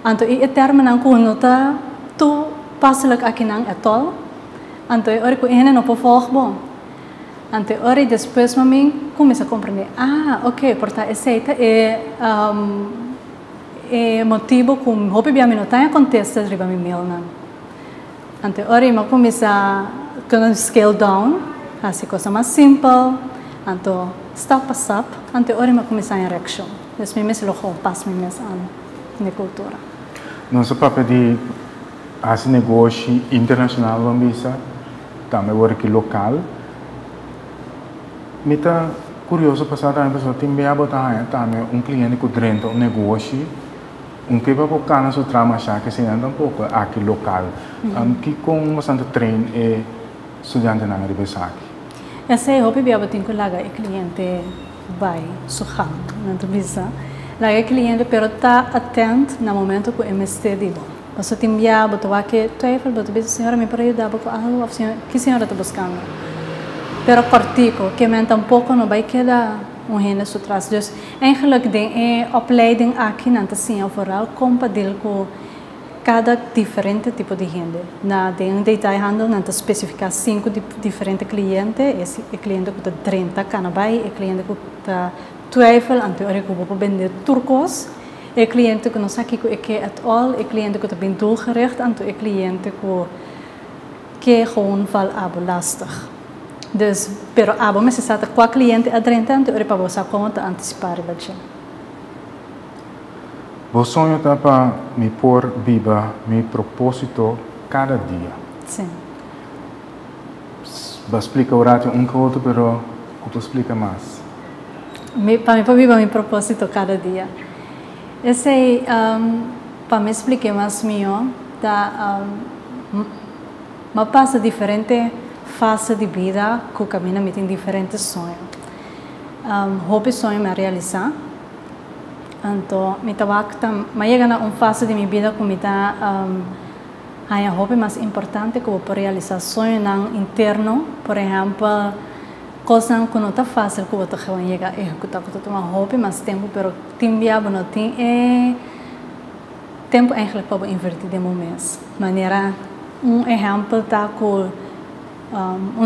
Então, e termen não que não tá, tu passa aqui não é tol. Então, ora, que ele não pode falar bom. Então, ora, depois eu comecei a compreender, ok, porta esse é motivo que o hobby bem não tem acontece riba me mail não. Então, ora, eu comecei a scale down, assim coisa mais simples. Então, step a step. Então, ora, eu comecei a reaction. Então, me logo passo me na cultura. Nosso papel de esse negócio internacional, vamos dizer, também work local. Me está curioso passar também pessoa tem bem botar também cliente que dentro negócio que vai buscar na sua trama já que se anda pouco aqui local que com bastante treino e estudante na Maribesaki. Essa é hobby biaba tem que laga o cliente vai sujar, não te visa. Laga o cliente pero tá atento no momento que o MST dibo. Você tem biaba tu vai que tu é falou tu visa senhora me para ajudar com algo que senhora está buscando. Pero partico que men tampouco não vai quedar gente zo atrás. Dus eigenlijk de opleiding aqui na Tassinha vooral compatibil com cada diferente tipo de gente. Na de detailhandel na especificar 5 diferentes clientes. Esse cliente que está 30 canabai, o cliente que está twijfel aan teorie que vou vender turcos, o cliente que não sabe o que é at all, o cliente que está bem doelgericht, en o cliente que gewoon val abo lastig. Dus, pero abo me se sata qua cliente a 30 anos, ora para você como te antecipar bache. O sonho tá para me pôr viva, meu propósito cada dia. Sim. Vai explicar o ratio com outro, pero tu explica mais. Para mim, para viver meu propósito cada dia. Esse para me explicar mais meu, tá, me passa diferente fase de vida que caminha me tem diferentes sonhos. Hobby sonho me realizar. Então, me trabalho mas chega na fase de minha vida que me dá a hobby mais importante que eu vou realizar sonho não interno, por exemplo, coisas que não está fácil que eu vou chegar a executar, que eu tenho hobby mais tempo, pero tem viabo não tem tempo eigenlijk para invertir de mês. Maneira exemplo tá com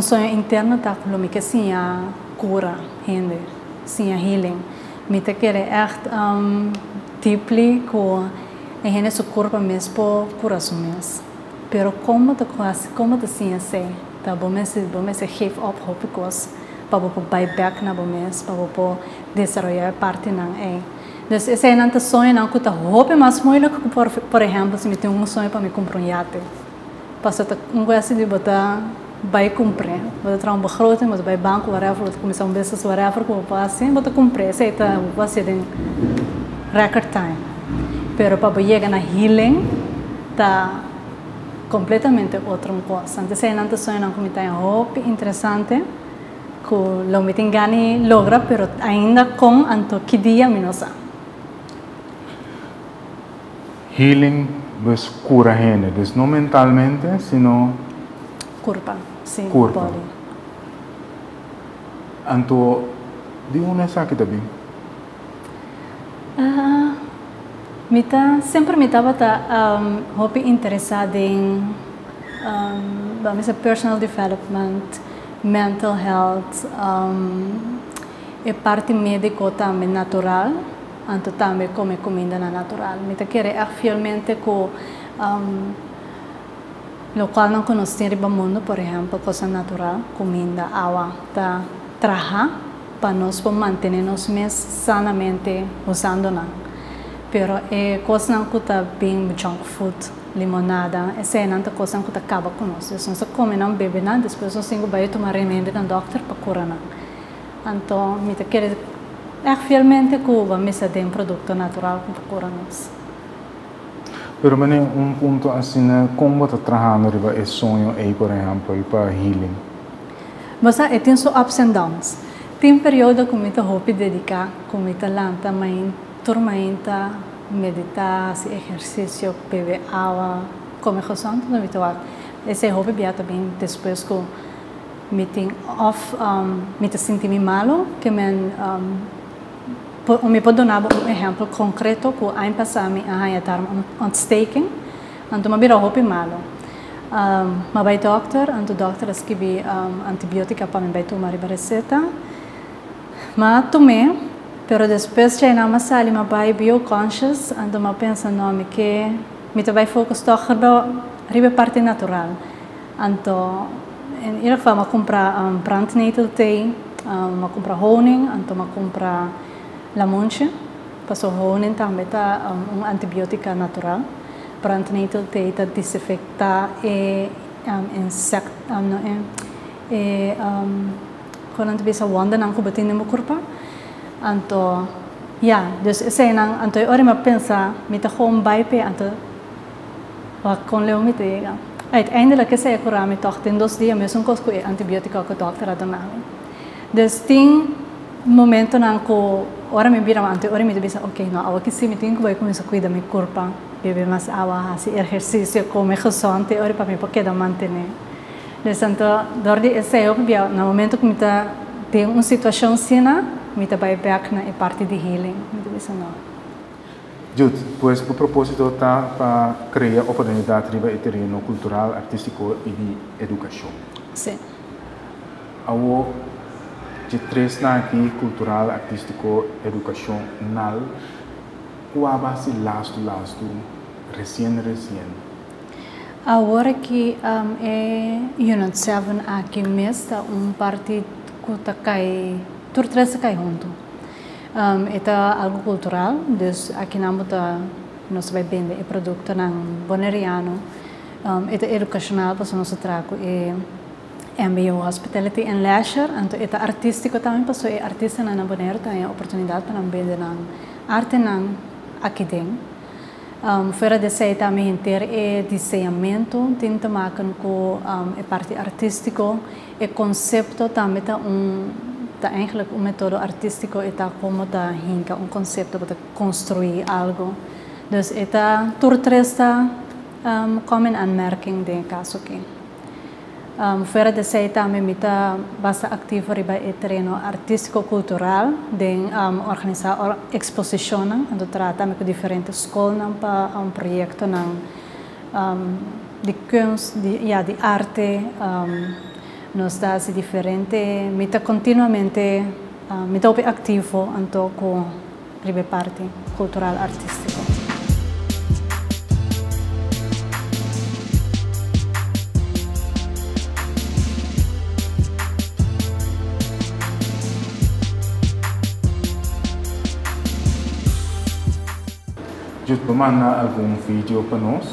sonho interno tá com o que assim a cura, gente, sim a healing. Me te querer echt deeply com a gente seu corpo mesmo cura seu mês. Pero como te sim assim, tá bom me se give up hopicos para poder buy back na bom mês, para poder desenvolver parte não é. Dus esse é não sonho não que tá hobby mais moeilijk por exemplo se me tem sonho para me comprar iate. Passa coisa de botar vai comprar, vou ter begroting, vou bij banco, whatever, vou começar business, whatever, vou fazer, vou comprar, aceita, vou fazer em record time. Pero para chegar na healing, tá completamente outra coisa. Antes é não sonho não como tem hope interessante, que lo me tem gani logra, pero ainda com anto que dia minosa. Healing pues cura gente, pues no mentalmente, sino corpo, sim, corpo. body. Anto, di una sakit tabi? Sempre me estava hobby interessado em vamos dizer personal development, mental health, e parte médica também natural, anto também come comida natural. Me querer realmente com lo qual não conhecia no mundo, por exemplo, coisa natural, comida, água, tá trabalhar para nós manter-nos mais sanamente usando-na. Pero coisa não que está bem junk food, limonada, essa é não coisa que acaba com nós. Se nós come não bebe nada, depois nós temos que tomar remédio no doctor para curar não. Então, me querer realmente que vamos ter produto natural para curar nós. Pero mané ponto assim, como está trabalhando riba esse sonho aí, por exemplo, para healing? Mas tem só ups and downs. Tem período que me hobby dedicar, que me lanta, mas tormenta, meditar, exercício, beber água, comer coisas, não me toca. Esse hobby bem também depois que me tem off, me senti malo, que me pode dar exemplo concreto que ano passado me arranhar ontsteking, então me vira hobby malo. Mas vai doctor, então o doctor escreve antibiótica para me tomar a receita. Mas tomei, pero depois já não mais ali, mas vai bioconscious, então me pensa não que me vai focar riba parte natural. Então, em ieder geval me comprar brandnetel thee, me comprar honing, então me comprar lamonche, passo honing também tá antibiótica natural. Brandnetel thee está desinfectar insect, quando a gente wanda não coberta no meu corpo, então, dus esse não, então agora me pensa, me tá com bype, então, com leu me tega. Uiteindelijk is hij curar me toch in 2 dias, mesmo com os antibióticos que o doctor ha dado. Dus tem momento na ko ora me vira ante ora me debisa okay no awa que se me tenho que vai começar a cuidar minha corpo beber mais água fazer exercício comer gezond ora para me porque da manter dus então dordi esse eu via no momento que me tá tem uma situação assim me tá vai back na parte de healing me debisa no Jude, pues o propósito está para criar oportunidade riba terreno cultural, artístico e de educação. Sim. Awo de três na aqui cultural, artístico, educação, nal, qual base lasto recém. Agora que Unit 7 aqui mesmo parte que tá cai, tur três cai junto. É algo cultural, dus aqui nós vai vender o produto na boneriano. É educacional para nosso trago e MBO Hospitality and Leisure, então é artístico também para o artista na Bonaire tem a oportunidade para vender na arte na aqui dentro. Fora desse aí também ter é desenhamento, tenta marcar com a parte artístico, e conceito também tá eigenlijk método artístico está como tá hinka conceito para construir algo. Dus eta turtresta como een aanmerking de caso aqui. Fora de sei também mita bastante ativo riba e terreno artístico cultural de organizar exposição, então trata com diferentes escolas para projeto de kunst, de arte. Nos dá diferente, mita continuamente, mita ativo anto com ribe parte cultural artístico. Jude, pemana algum vídeo para nós?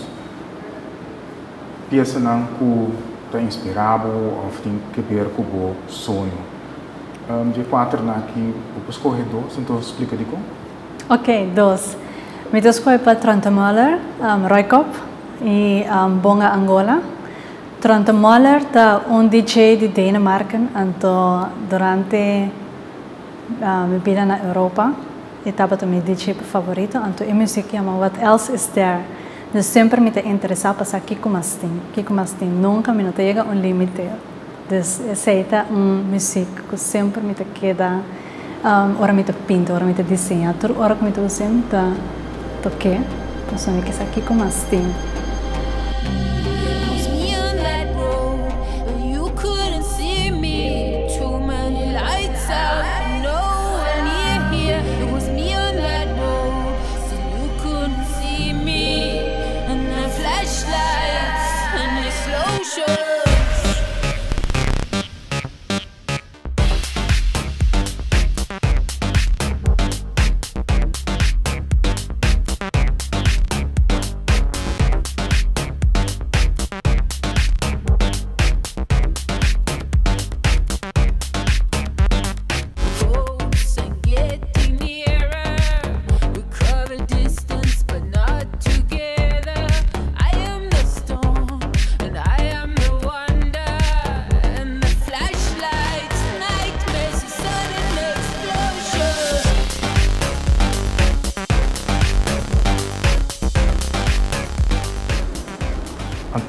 Piasa nang ku está inspirado ou tem que ver com o sonho. De quatro aqui, o escorredor, então explica de como? Ok, dois. Me escolhi para Tranta Moller, Roykop e Bonga Angola. Tranta Moller é DJ de Dinamarca, então durante minha vida na Europa, estava também DJ favorito, então a música chama What Else Is There? Dus sempre me interessa passar Kiko Mastin, nunca me chega limite. Dus essa música que sempre me queda, ora me pinta, ora me desenha, toda hora que me sempre toque, então me quer Kiko Mastin.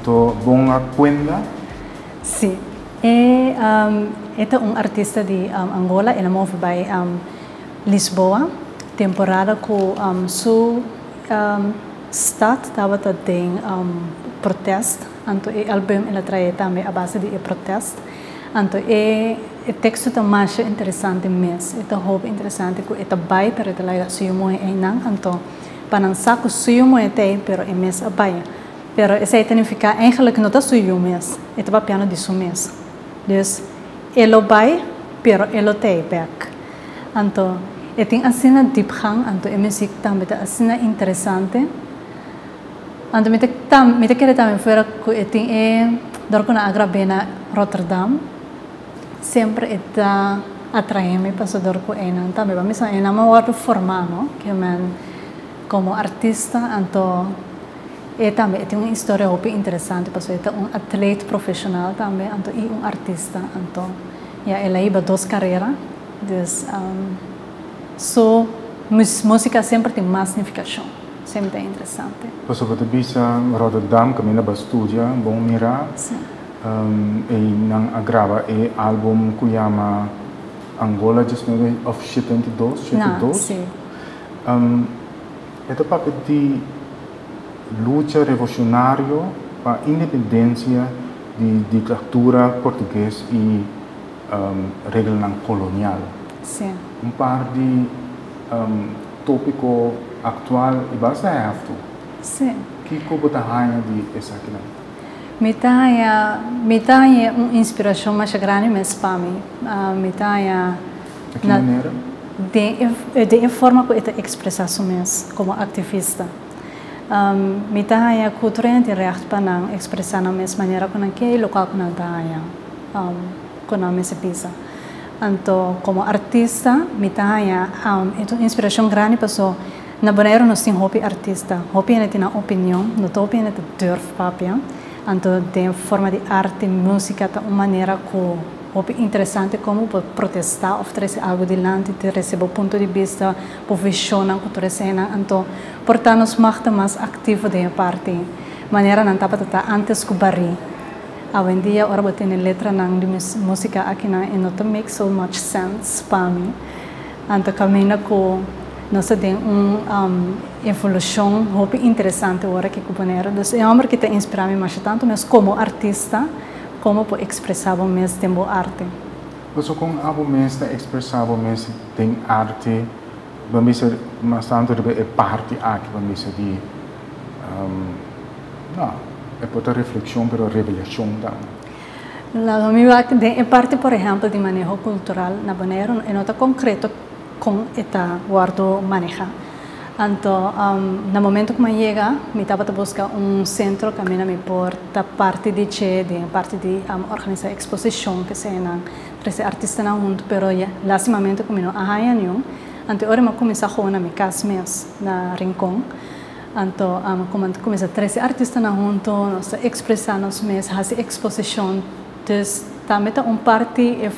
Então, Bonga Cuenda? Sim. É artista de Angola, ele move para Lisboa, temporada com sua stad estava tendo protesto, então o álbum ele traz também a base de protesto, então o texto é mais interessante mesmo, é muito interessante que é bem para ele lá se eu então para não saco se eu tem, pero é mesmo a bem. Pero essa significa eigenlijk não está suyo mesmo, é para piano de su mesmo. Dus ele vai, pero ele tem back. Então, tem assim na diepgang, então a música também está assim interessante. Então, me quero também fora que tem dorco na agrave na Rotterdam, sempre está atraente para o dorco enan também. Vamos a enamorar formado, que man como artista, então também tem uma história muito interessante, porque é atleta profissional também, então e artista, então Ja, ela iba 2 carreiras. Dus, música sempre tem mais significação. Sempre é interessante. Posso você bisa Rotterdam, caminha para estúdio, bom mirar. Sim. E não agrava e álbum que chama Angola de 72. Não, sim. É o papel de luta revolucionária para a independência de ditadura portuguesa e regra colonial. Sim. Par de tópico atual e bastante. Sim. Que você tem de essa aqui? Me tem uma inspiração mais grande mesmo para mim. Me tem de que maneira? De forma que eu expressação mesmo como ativista. Me tem a cultura e react para não expressar na mesma maneira que não quer local que não tem que não me se pisa. Então, como artista, me tem uma inspiração grande para so. Na Bonaire nós temos hobby artista, hobby é ter opinião, não hobby é ter durf papia. Então, de forma de arte, música, de uma maneira que é interessante como protestar, oferecer algo de lante, de receber ponto de vista, por visão na cultura cena. Então, portanto, nós mais ativo de parte. Maneira não estava antes que barri. Hoje em dia, agora eu tenho letra de música aqui e não make so much sense para mim. Então, caminho que nós temos uma evolução muito interessante agora que o Bonaire. Então, é uma que te inspira me mais tanto, mas como artista, como para expressar o mesmo tempo arte. Então, com a mesma expressar o mesmo tem arte, vamos dizer, mas tanto é parte aqui, vamos dizer, de não, é para reflexão, para revelação também. É parte, por exemplo, de manejo cultural na Bonaire, é nota concreto com esta guardo maneja. Então, no momento que eu chega, me estava a buscar centro que me porta parte de parte de organizar exposição que se na 13 artistas na junto, pero lastimamente que não há nenhum. Então, agora eu comecei a jogar na minha casa mesmo, na Rincón. Então, como comecei a 13 artistas na junto, nós expressamos mesmo, fazer exposição. Então, também parte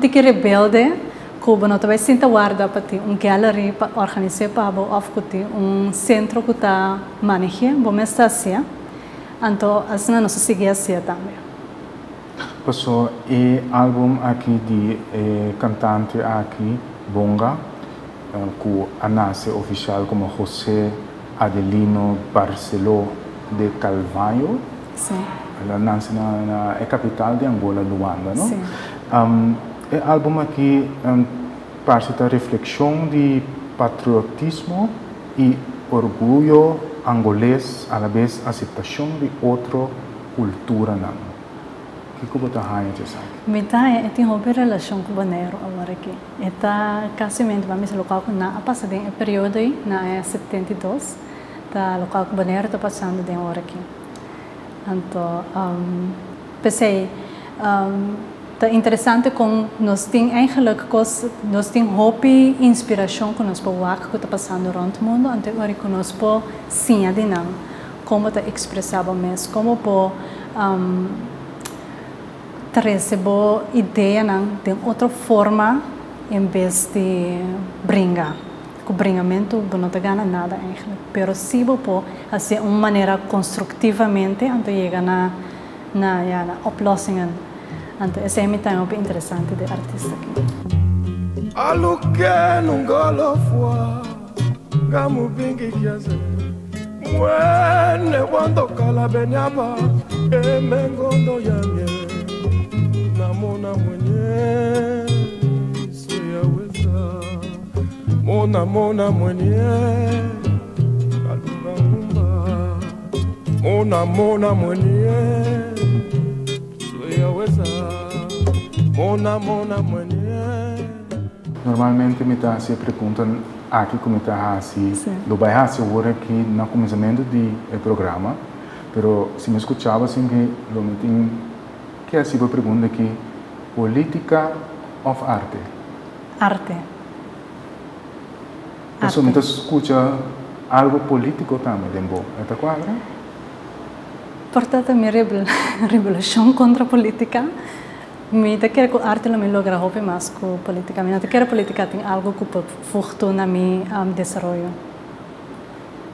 tique rebelde. Cuba não vai sentar guarda para ter gallery para organizar para o centro que está manejando, bom está assim, então assim nós seguimos assim também. Passou álbum aqui de cantante aqui Bonga, que a nasce oficial como José Adelino Barceló de Carvalho. Sim. Ela nasce na capital de Angola, Luanda, não? Sim. O álbum aqui parte da reflexão de patriotismo e orgulho angolês, à vez aceitação de outra cultura. O que você acha disso? Me tem uma relação com o Bonaire agora aqui. Está casamento vamos local com na passada em período aí na 72, tá local com o Bonaire está passando de hora aqui. Então, pensei é interessante como nós temos eigenlijk nós temos hobby inspiração que nós podemos que está passando durante o mundo, então agora que nós podemos sim de não como está expressado mesmo, como podemos receber ideia de outra forma em vez de brincar. Com bringamento não está ganhando nada eigenlijk, pero se você fazer uma maneira construtivamente, então chega na oplossingen. Então, esse é muito interessante de artista aqui. Aluque num golofua, gamu bingi kiaze. Mwene wando kalabenyaba, emengondo yamye. Namona mwenye, suyaweza. Mona mwenye, kaluba mumba. Mona mwenye. Normalmente me está se perguntam aqui como está assim, do bairro assim agora aqui no começamento do programa, pero se me escutava assim que lo metem que assim eu pergunto aqui política of arte. Arte. Então me escuta algo político também, dembo. Está quadra? Portanto, a minha revolução contra a política Me te quero que arte não me logra hope mais com política. Me não te quero política tem algo que furto na mi desenvolvimento.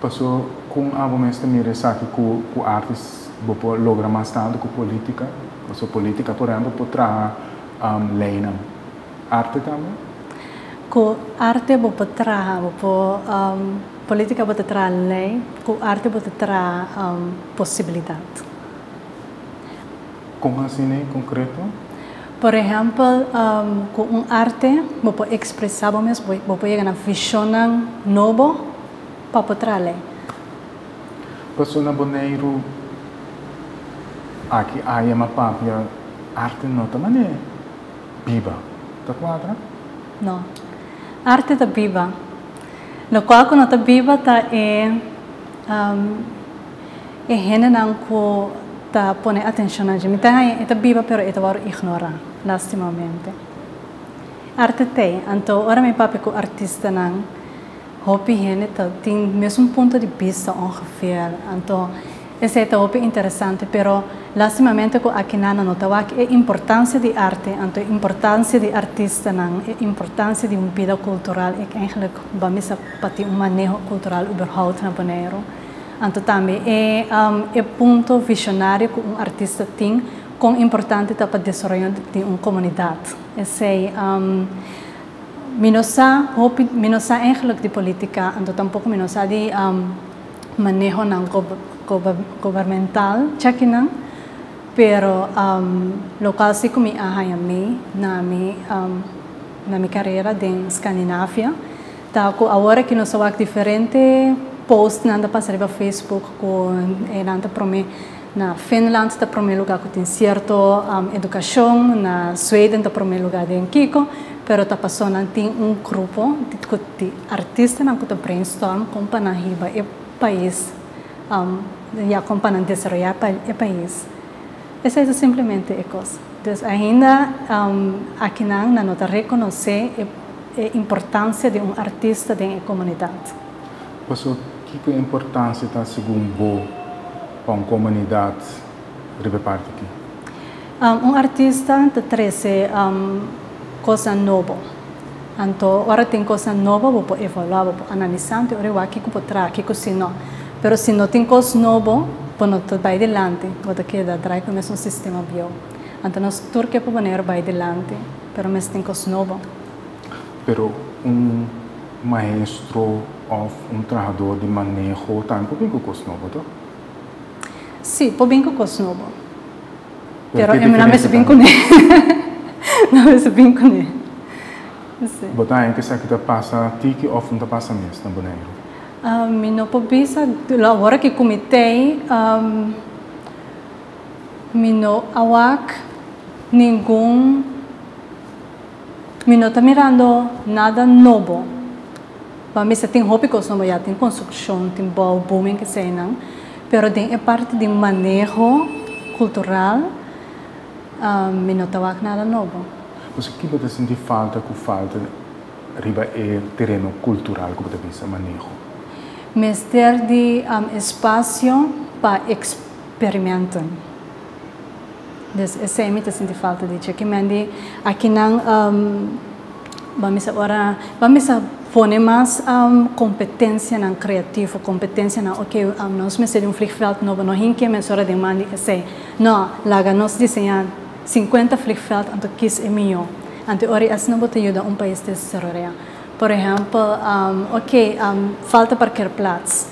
Passou com a momento mira sabe que o artes bopo logra mais tanto com política. Passou política por exemplo por trazer lei não. Arte também? Com arte bopo trazer bopo política bopo trazer lei. Com arte bopo trazer possibilidade. Como assim em concreto? Por exemplo, com arte, você expressar mesmo, você chegar na visão nova para trazer. Passou na Bonaire, aqui há uma papia arte não também viva, tá quadra? Não, arte tá viva. No qual quando tá viva tá gênero que tá pone atenção a gente. Tá viva, pero é vai ignorar, lastimamente. Arte tem, então ora meu papi com artista não, hobby gente tem mesmo ponto de vista ongeveer, então esse é hobby interessante, pero lastimamente com aqui não notava que a importância de arte, então a importância de artista não, a importância de vida cultural, é eigenlijk vamos a partir manejo cultural überhaupt na Bonaire. Então também é ponto visionário que artista tem, com importante para o desenvolvimento de uma comunidade. Esse é minosa eigenlijk de política, então tampouco minosa de manejo não governamental, check não, pero local se como a mim na minha carreira em Escandinávia, tá com agora que nós somos diferente post nanda passar para Facebook com nanda prome na Finland está primeiro lugar que tem certo educação, na Suécia está primeiro lugar em Kiko, pero está passando tem grupo de artistas na que está brainstorm com para riba e país e com para desenvolver o país. Essa é simplesmente a coisa. Então ainda aqui não nota reconhecer a importância de artista dentro da comunidade. Passou que importância está segundo para uma comunidade de parte aqui? Artista traz coisa nova. Então, agora tem coisa nova, vou evoluir, vou analisar, eu aqui que vou trazer, aqui se não. Mas se não tem coisa nova, vou não vai adiante, vou ter que dar atrás com o mesmo sistema bio. Então, nós temos que poner vai adiante, mas tem coisa nova. Pero maestro ou trabalhador de manejo também pode vir com coisa nova, tá? Sim, pode vir com coisa nova. Pero eu não me vim com ele. Não me vim com ele. Botar em que se aqui passa tiki ou não passa mesmo na Bonaire? Me não pode pensar, agora que comitei, me não awak nenhum, me não está mirando nada novo. Mas tem hobby que não já tem construção, tem booming que sei não, pero tem a parte de manejo cultural, me não está awak nada novo. Você que pode sentir falta riba é terreno cultural que pode pensar manejo? Mas ter de espaço para experimentar. Essa é a minha sentir falta de que mande aqui não vamos a pôr mais competência na criativa, competência na nós me ser vliegveld novo, não hinke men sora de mandi sei não laga nós desenhar 50 vliegveld anto kies é melhor anto ori as não bote ajuda país de desenvolver. Por exemplo, falta parkeerplaats.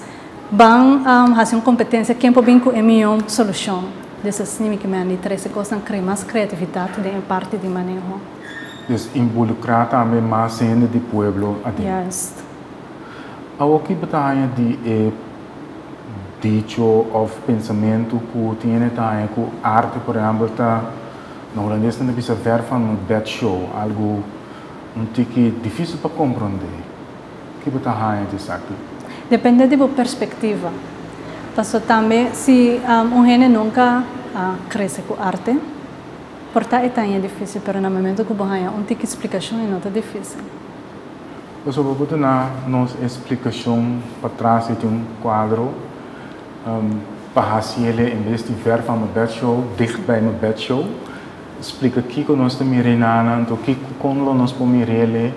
Bang fazer uma competência quem pode vir com a melhor solução. Dessa significa que me interessa coisa criar mais criatividade de parte de manejo. Dus involucrar também mais gente do pueblo adentro. Yes. Ao que batalha de dicho ou pensamento que tem também que arte, por exemplo, está no holandês não precisa ver van um bad show, algo tique difícil para compreender. Que batalha de aqui? Depende da perspectiva. Passou também se gente nunca cresce com arte. Portar é difícil, mas no momento que você tem uma explicação não é difícil. Eu só vou dar nossa explicação para trás de quadro para se ele em vez de ver van mijn bedshow dicht bij mijn bedshow, explica aqui que nós estamos reinando, então como nós podemos mirele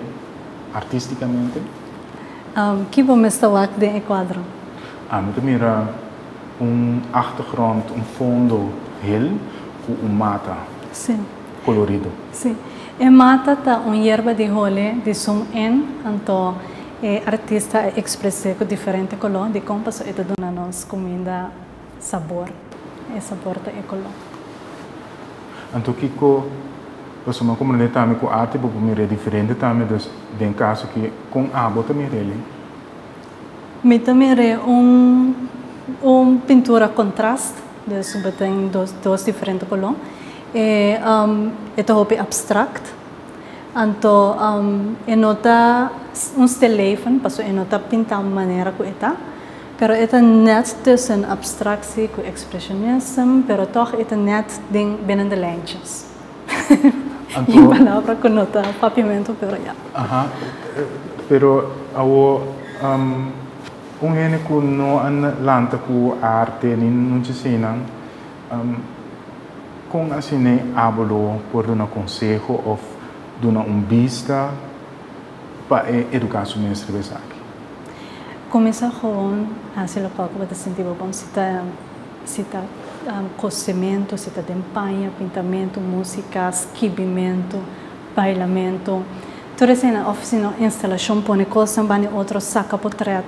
artisticamente? Que bom está lá de quadro. Então mira achtergrond, fundo heel com mata Sim. colorido. Sim. E mata tá erva de rolê de som então artista expressa com diferente color de como passou eta dona nós comida sabor. E sabor tá color. Então Kiko, você uma comunidade também com arte, porque mira diferente também dos den caso que com abo também ele. Me também pintura contraste, dus we tem dois diferentes colores. Het is abstract. Então, nota telefoon, passo nota pintar de maneira que está. Pero het net tussen abstractie en expressionisme, pero toch het net ding binnen de lijntjes. Em palavra com nota papiamento, pero ja. Aha. Pero ene que no lanta com arte, não te ensinam. Com assim nem abolo por um conselho ou dar vista para educação mestre aqui. Começar com assim o palco para sentir bom se tá cozimento, se tá empanha, pintamento, música, esquibimento, bailamento. Toda essa oficina, instalação, põe coisa, bani outro saca portrait.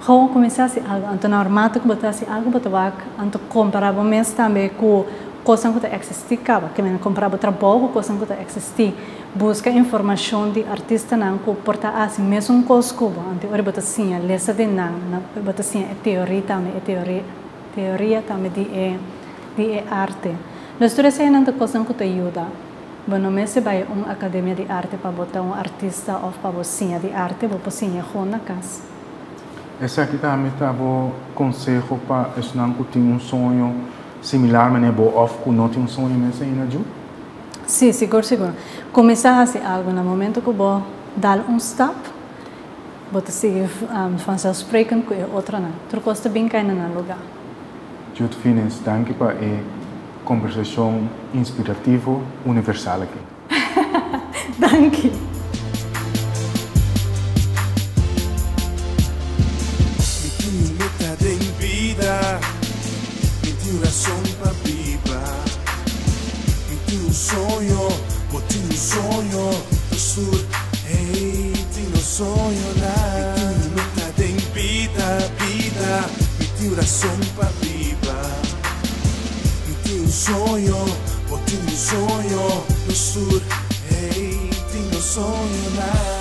Gewoon começar assim algo, então normal que botar assim algo para tabaco, então comparava mesmo também com coisa que existia, que me comprava trabalho, coisa que existia, busca informação de artista não que porta assim mesmo coisa que então ora botar assim, lesa de não, botar assim teoria também de arte. Nós todos aí não coisa que te ajuda. Bueno, me se vai academia de arte para botar artista ou para bocinha de arte, vou bocinha na casa. Essa aqui também tá bom conselho para estudante que tem sonho similar, mas é bom ou que não tem sonho mesmo ainda, Ju? Sim, seguro. Começar a fazer algo no momento que vou dar stap, vou seguir vanzelfsprekend com outra não. Tu costa bem cair no lugar. Ju, Fines, danke para a conversação inspirativa universal aqui. Danke. Razón para vibrar. Y tu sonho, por tu sonho, do sur, hey, tu sonho lá. Y tu nota de vida, y tu razón para vibrar. Y tu sonho, por tu sonho, do sur, hey, tu sonho lá.